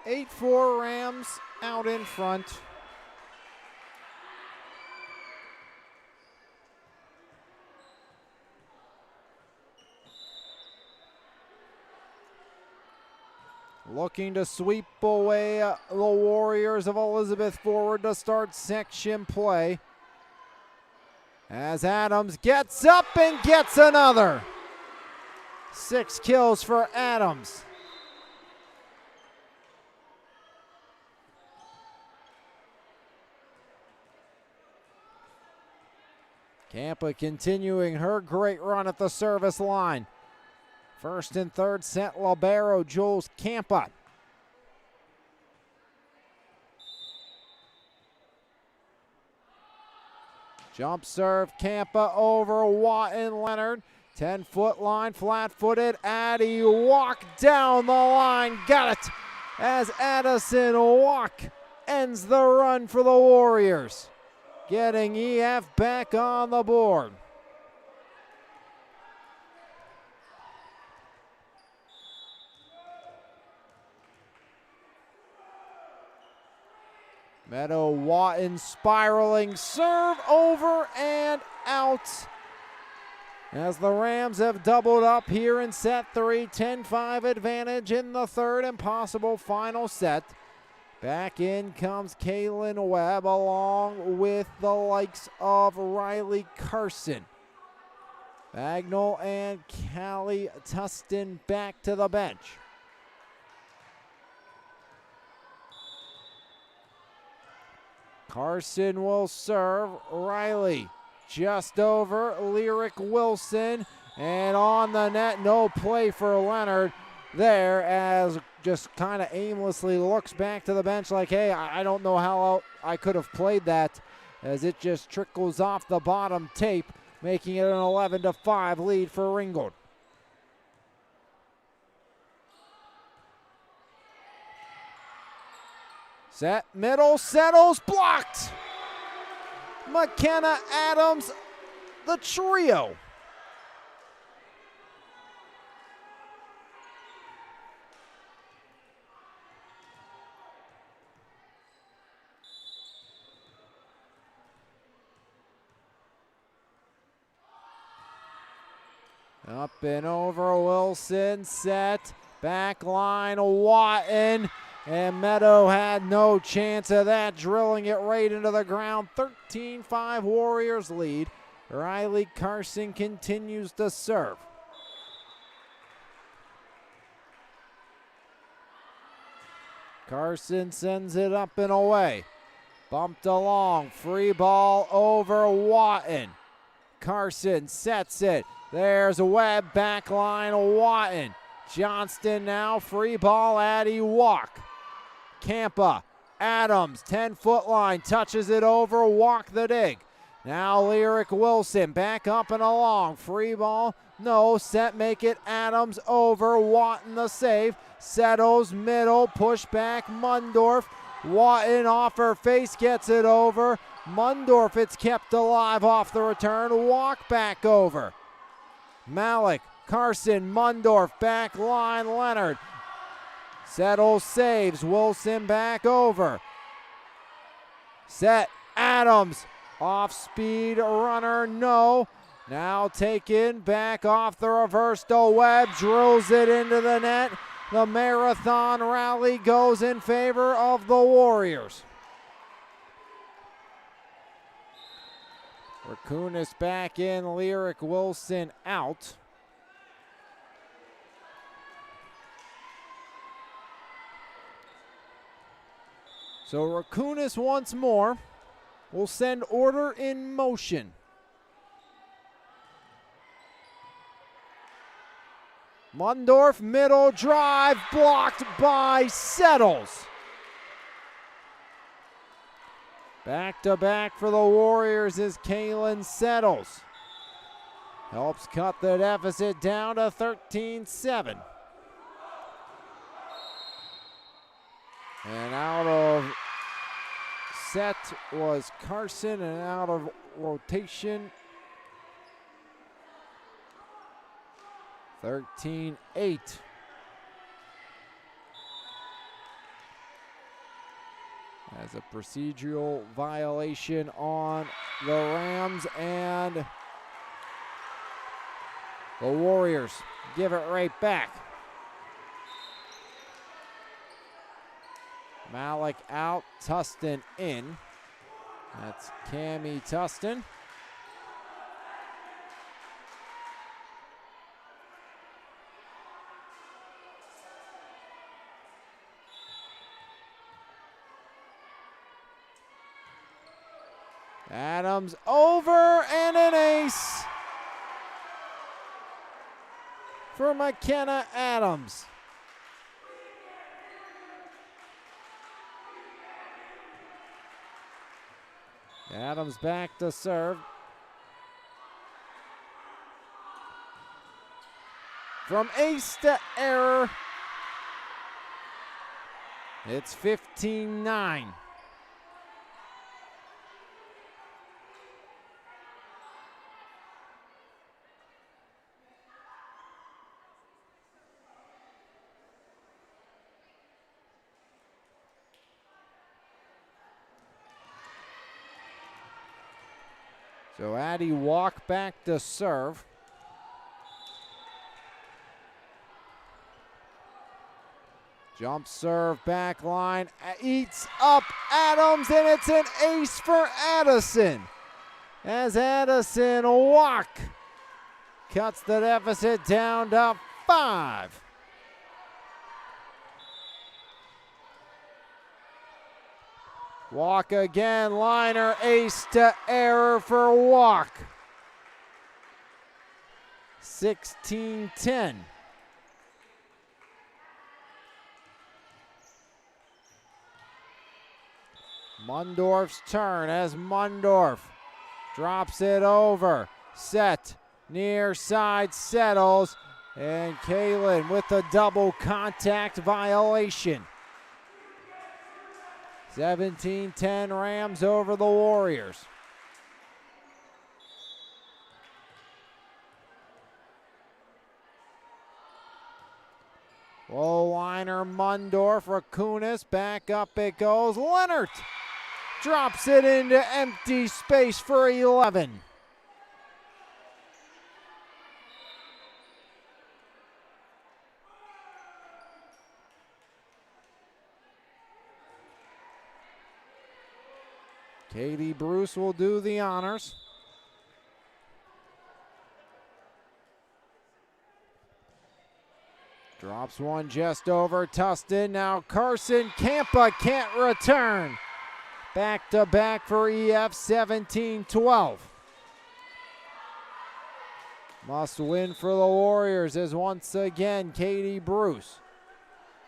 8-4 Rams out in front. Looking to sweep away the Warriors of Elizabeth forward to start section play. As Adams gets up and gets another. 6 kills for Adams. Campa continuing her great run at the service line. 1st and 3rd set libero Jules Campa. Jump serve, Campa over Watt and Leonard. 10-foot line, flat-footed. Addie Walk down the line, got it. As Addison Walk ends the run for the Warriors. Getting EF back on the board. Meadow Watton spiraling serve over and out. As the Rams have doubled up here in set 3, 10-5 advantage in the 3rd and possible final set. Back in comes Kaylin Webb along with the likes of Riley Carson. Bagnall and Callie Tustin back to the bench. Carson will serve. Riley just over. Lyric Wilson. And on the net, no play for Leonard there, as just kind of aimlessly looks back to the bench like, hey, I don't know how I could have played that, as it just trickles off the bottom tape, making it an 11-5 lead for Ringgold. Set, middle, settles, blocked. McKenna Adams, the trio. Up and over, Wilson, set, back line, Watton, and Meadow had no chance of that, drilling it right into the ground. 13-5 Warriors lead. Riley Carson continues to serve. Carson sends it up and away. Bumped along, free ball over Watton. Carson sets it. There's a Webb, back line, Watton. Johnston now, free ball, Addie Walk. Campa, Adams, 10-foot line, touches it over, walk the dig. Now Lyric Wilson, back up and along, free ball, no, set, make it, Adams over, Watton the save, settles, middle, push back, Mundorf, Watton off her face, gets it over, Mundorf, it's kept alive off the return, walk back over. Malik, Carson, Mundorf, back line, Leonard. Settles, saves, Wilson back over. Set, Adams, off speed runner, no. Now taken back off the reverse to Webb, drills it into the net. The marathon rally goes in favor of the Warriors. Rakunis back in, Lyric Wilson out. So Rakunis once more will send order in motion. Mundorf, middle drive, blocked by Settles. Back to back for the Warriors is Kaylin Settles. Helps cut the deficit down to 13-7. And out of set was Carson, and out of rotation, 13-8. As a procedural violation on the Rams, and the Warriors give it right back. Malik out, Tustin in. That's Cammie Tustin. Adams over, and an ace for McKenna Adams. Adams back to serve. From ace to error, it's 15-9. So Addie Walk back to serve. Jump serve, back line, eats up Adams, and it's an ace for Addison. As Addison cuts the deficit down to 5. Walk again, liner, ace to error for Walk. 16-10. Mundorf's turn as Mundorf drops it over. Set, near side settles, and Kalen with a double contact violation. 17-10 Rams over the Warriors. Low liner Mundorf, Rakunas, back up it goes. Leonard drops it into empty space for 11. Katie Bruce will do the honors. Drops one just over Tustin. Now Carson Campa can't return. Back to back for EF, 17-12. Must win for the Warriors as once again Katie Bruce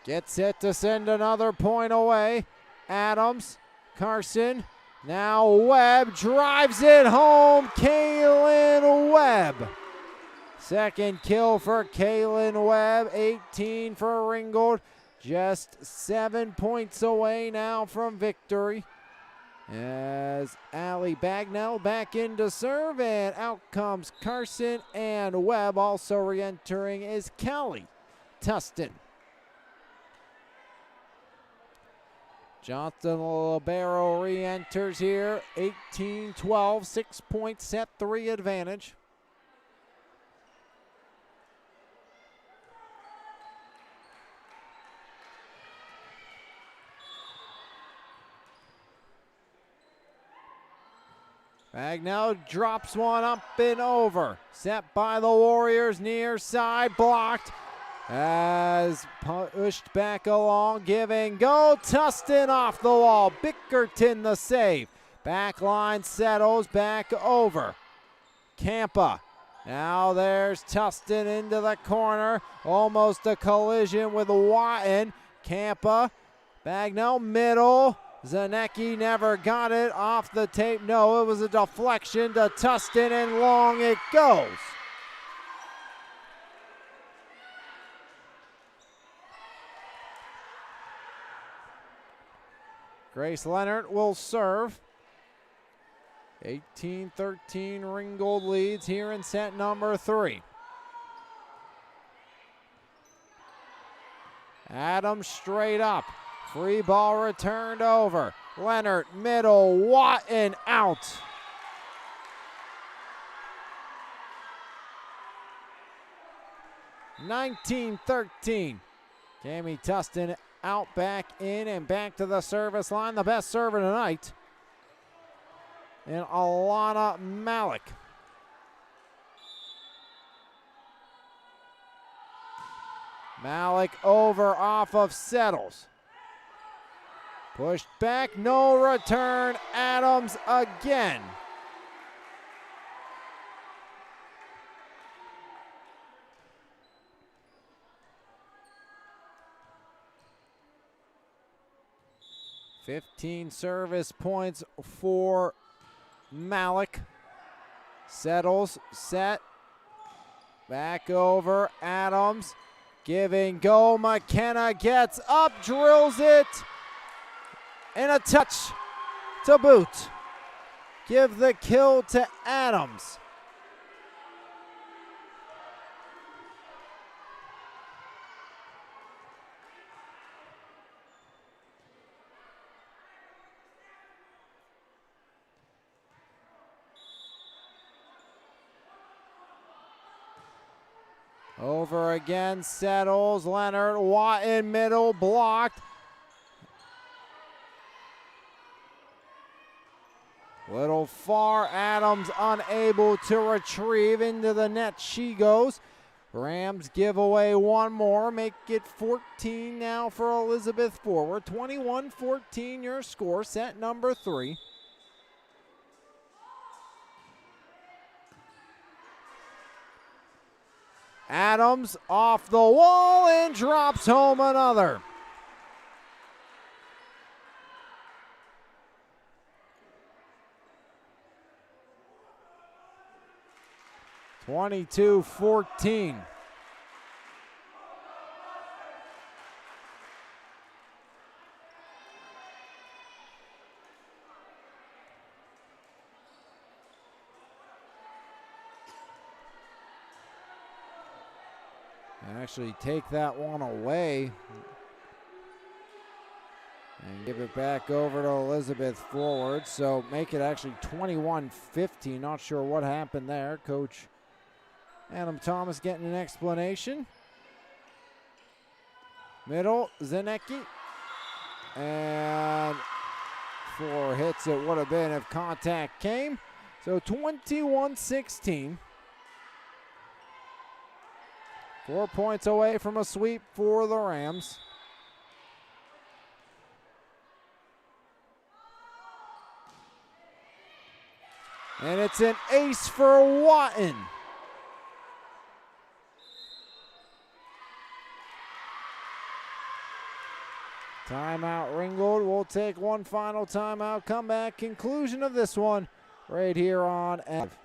gets set to send another point away. Adams, Carson, now Webb drives it home. Kaylin Webb. Second kill for Kaylin Webb, 18 for Ringgold. Just 7 points away now from victory. As Allie Bagnell back into serve, and out comes Carson, and Webb also re-entering is Kelly Tustin. Jonathan Libero re-enters here, 18-12, 6-point set, 3 advantage. Bagnell drops one up and over. Set by the Warriors, near side, blocked. As pushed back along, give and go. Tustin off the wall. Bickerton the save. Back line settles back over. Campa. Now there's Tustin into the corner. Almost a collision with Watton. Campa. Bagnell middle. Zanecki never got it off the tape. No, it was a deflection to Tustin, and long it goes. Grace Leonard will serve. 18-13 Ringgold leads here in set number 3. Adams straight up. Free ball returned over. Leonard, middle, Watton out. (19-13). Cami Tustin out, back in, and back to the service line. The best server tonight. And Alana Malik. Malik over off of Settles. Pushed back, no return. Adams again. (15 service points for Malik. Settles, set. Back over, Adams. Give and go, McKenna gets up, drills it. And a touch to boot. Give the kill to Adams. Over again, settles. Leonard, Watton, middle, blocked. Little far, Adams unable to retrieve. Into the net she goes. Rams give away one more, make it 14 now for Elizabeth Forward. 21-14 your score, set number 3. Adams off the wall and drops home another. (22-14). Actually take that one away and give it back over to Elizabeth Forward. So make it actually 21-15. Not sure what happened there. Coach Adam Thomas getting an explanation. Middle, Zanecki. And 4 hits it would have been if contact came. So 21-16. 4 points away from a sweep for the Rams. And it's an ace for Watton. Timeout, Ringgold. We'll take one final timeout. Come back. Conclusion of this one right here on F.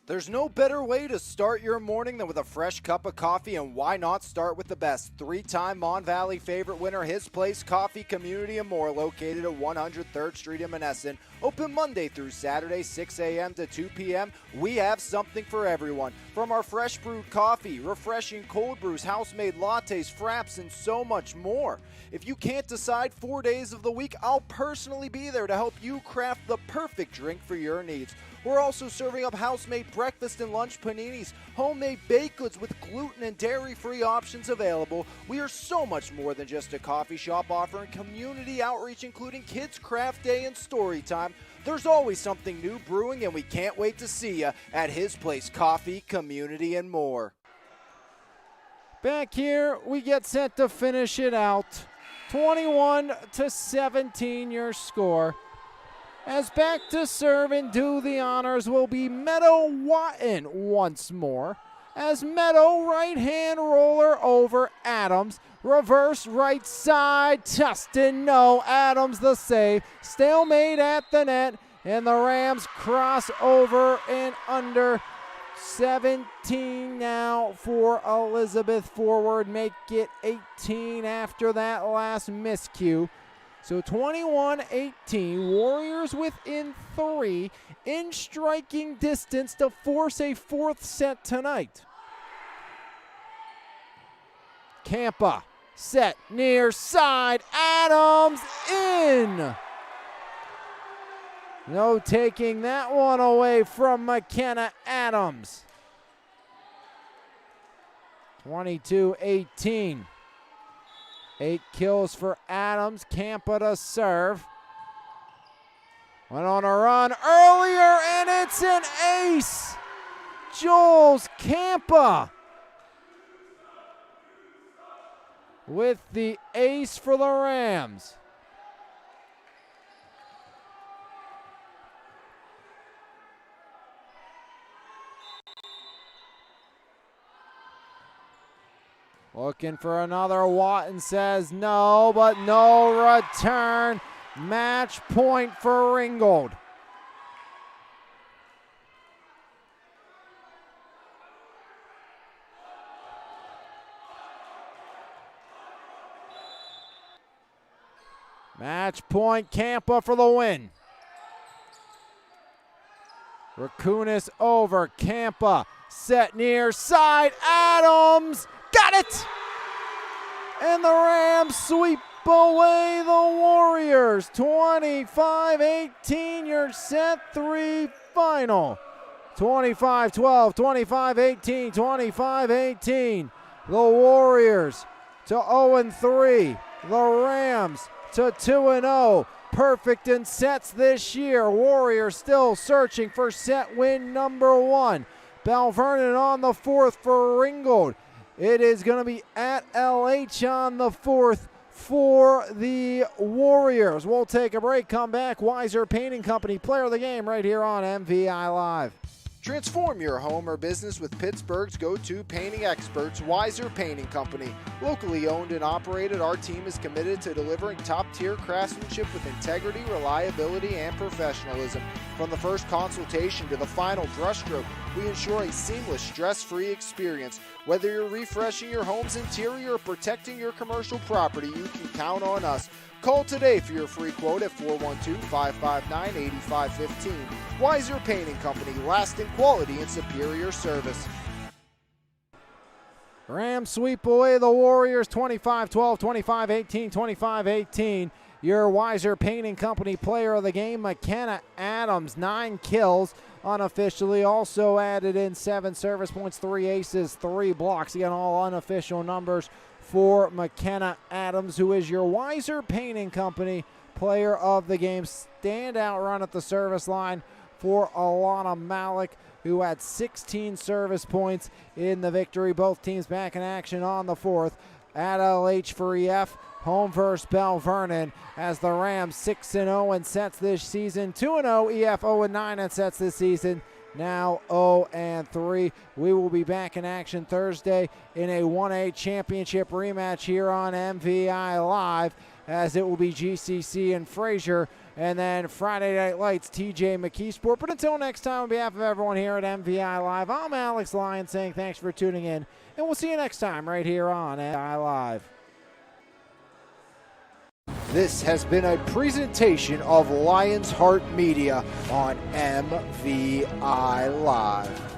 There's no better way to start your morning than with a fresh cup of coffee, and why not start with the best? 3-time Mon Valley favorite winner, His Place Coffee, Community and More, located at 103rd Street in Monessen. Open Monday through Saturday, 6 a.m. to 2 p.m. We have something for everyone. From our fresh brewed coffee, refreshing cold brews, house-made lattes, fraps, and so much more. If you can't decide 4 days of the week, I'll personally be there to help you craft the perfect drink for your needs. We're also serving up house-made breakfast and lunch paninis, homemade baked goods with gluten and dairy-free options available. We are so much more than just a coffee shop, offering community outreach including Kids Craft Day and Story Time. There's always something new brewing, and we can't wait to see you at His Place Coffee, Community and More. Back here, we get set to finish it out. 21-17 your score. As back to serve and do the honors will be Meadow Watton once more. As Meadow right-hand roller over Adams. Reverse right side, Tustin, no. Adams the save. Stalemate at the net. And the Rams cross over and under. 17 now for Elizabeth Forward. Make it 18 after that last miscue. So 21-18, Warriors within 3, in striking distance to force a 4th set tonight. Campa, set, near side, Adams in. No taking that one away from McKenna Adams. 22-18. 8 kills for Adams. Campa to serve. Went on a run earlier, and it's an ace. Jules Campa with the ace for the Rams. Looking for another. Watton says no, but no return. Match point for Ringgold. Match point, Campa for the win. Rakunis over, Campa, set near side, Adams, got it! And the Rams sweep away the Warriors. 25-18, your set 3 final. 25-12, 25-18, 25-18. The Warriors to 0-3. The Rams to 2-0. Perfect in sets this year. Warriors still searching for set win number 1. Bell Vernon on the 4th for Ringgold. It is going to be at LH on the 4th for the Warriors. We'll take a break, come back. Weiser Painting Company, player of the game right here on MVI Live. Transform your home or business with Pittsburgh's go-to painting experts, Weiser Painting Company. Locally owned and operated, our team is committed to delivering top-tier craftsmanship with integrity, reliability, and professionalism. From the first consultation to the final brushstroke, we ensure a seamless, stress-free experience. Whether you're refreshing your home's interior or protecting your commercial property, you can count on us. Call today for your free quote at 412-559-8515. Weiser Painting Company, lasting quality and superior service. Rams sweep away the Warriors 25-12, 25-18, 25-18. Your Weiser Painting Company player of the game, McKenna Adams, 9 kills unofficially. Also added in 7 service points, 3 aces, 3 blocks. Again, all unofficial numbers for McKenna Adams, who is your Weiser Painting Company player of the game. Standout run at the service line for Alana Malik, who had 16 service points in the victory. Both teams back in action on the 4th. At LH for EF, home versus Bell Vernon, as the Rams 6-0 in sets this season. 2-0, EF 0-9 in sets this season. Now 0-3. We will be back in action Thursday in a 1A championship rematch here on MVI Live, as it will be GCC and Fraser, and then Friday Night Lights, TJ McKeesport. But until next time, on behalf of everyone here at MVI Live, I'm Alex Lyon saying thanks for tuning in, and we'll see you next time right here on MVI Live. This has been a presentation of Lions Heart Media on MVI Live.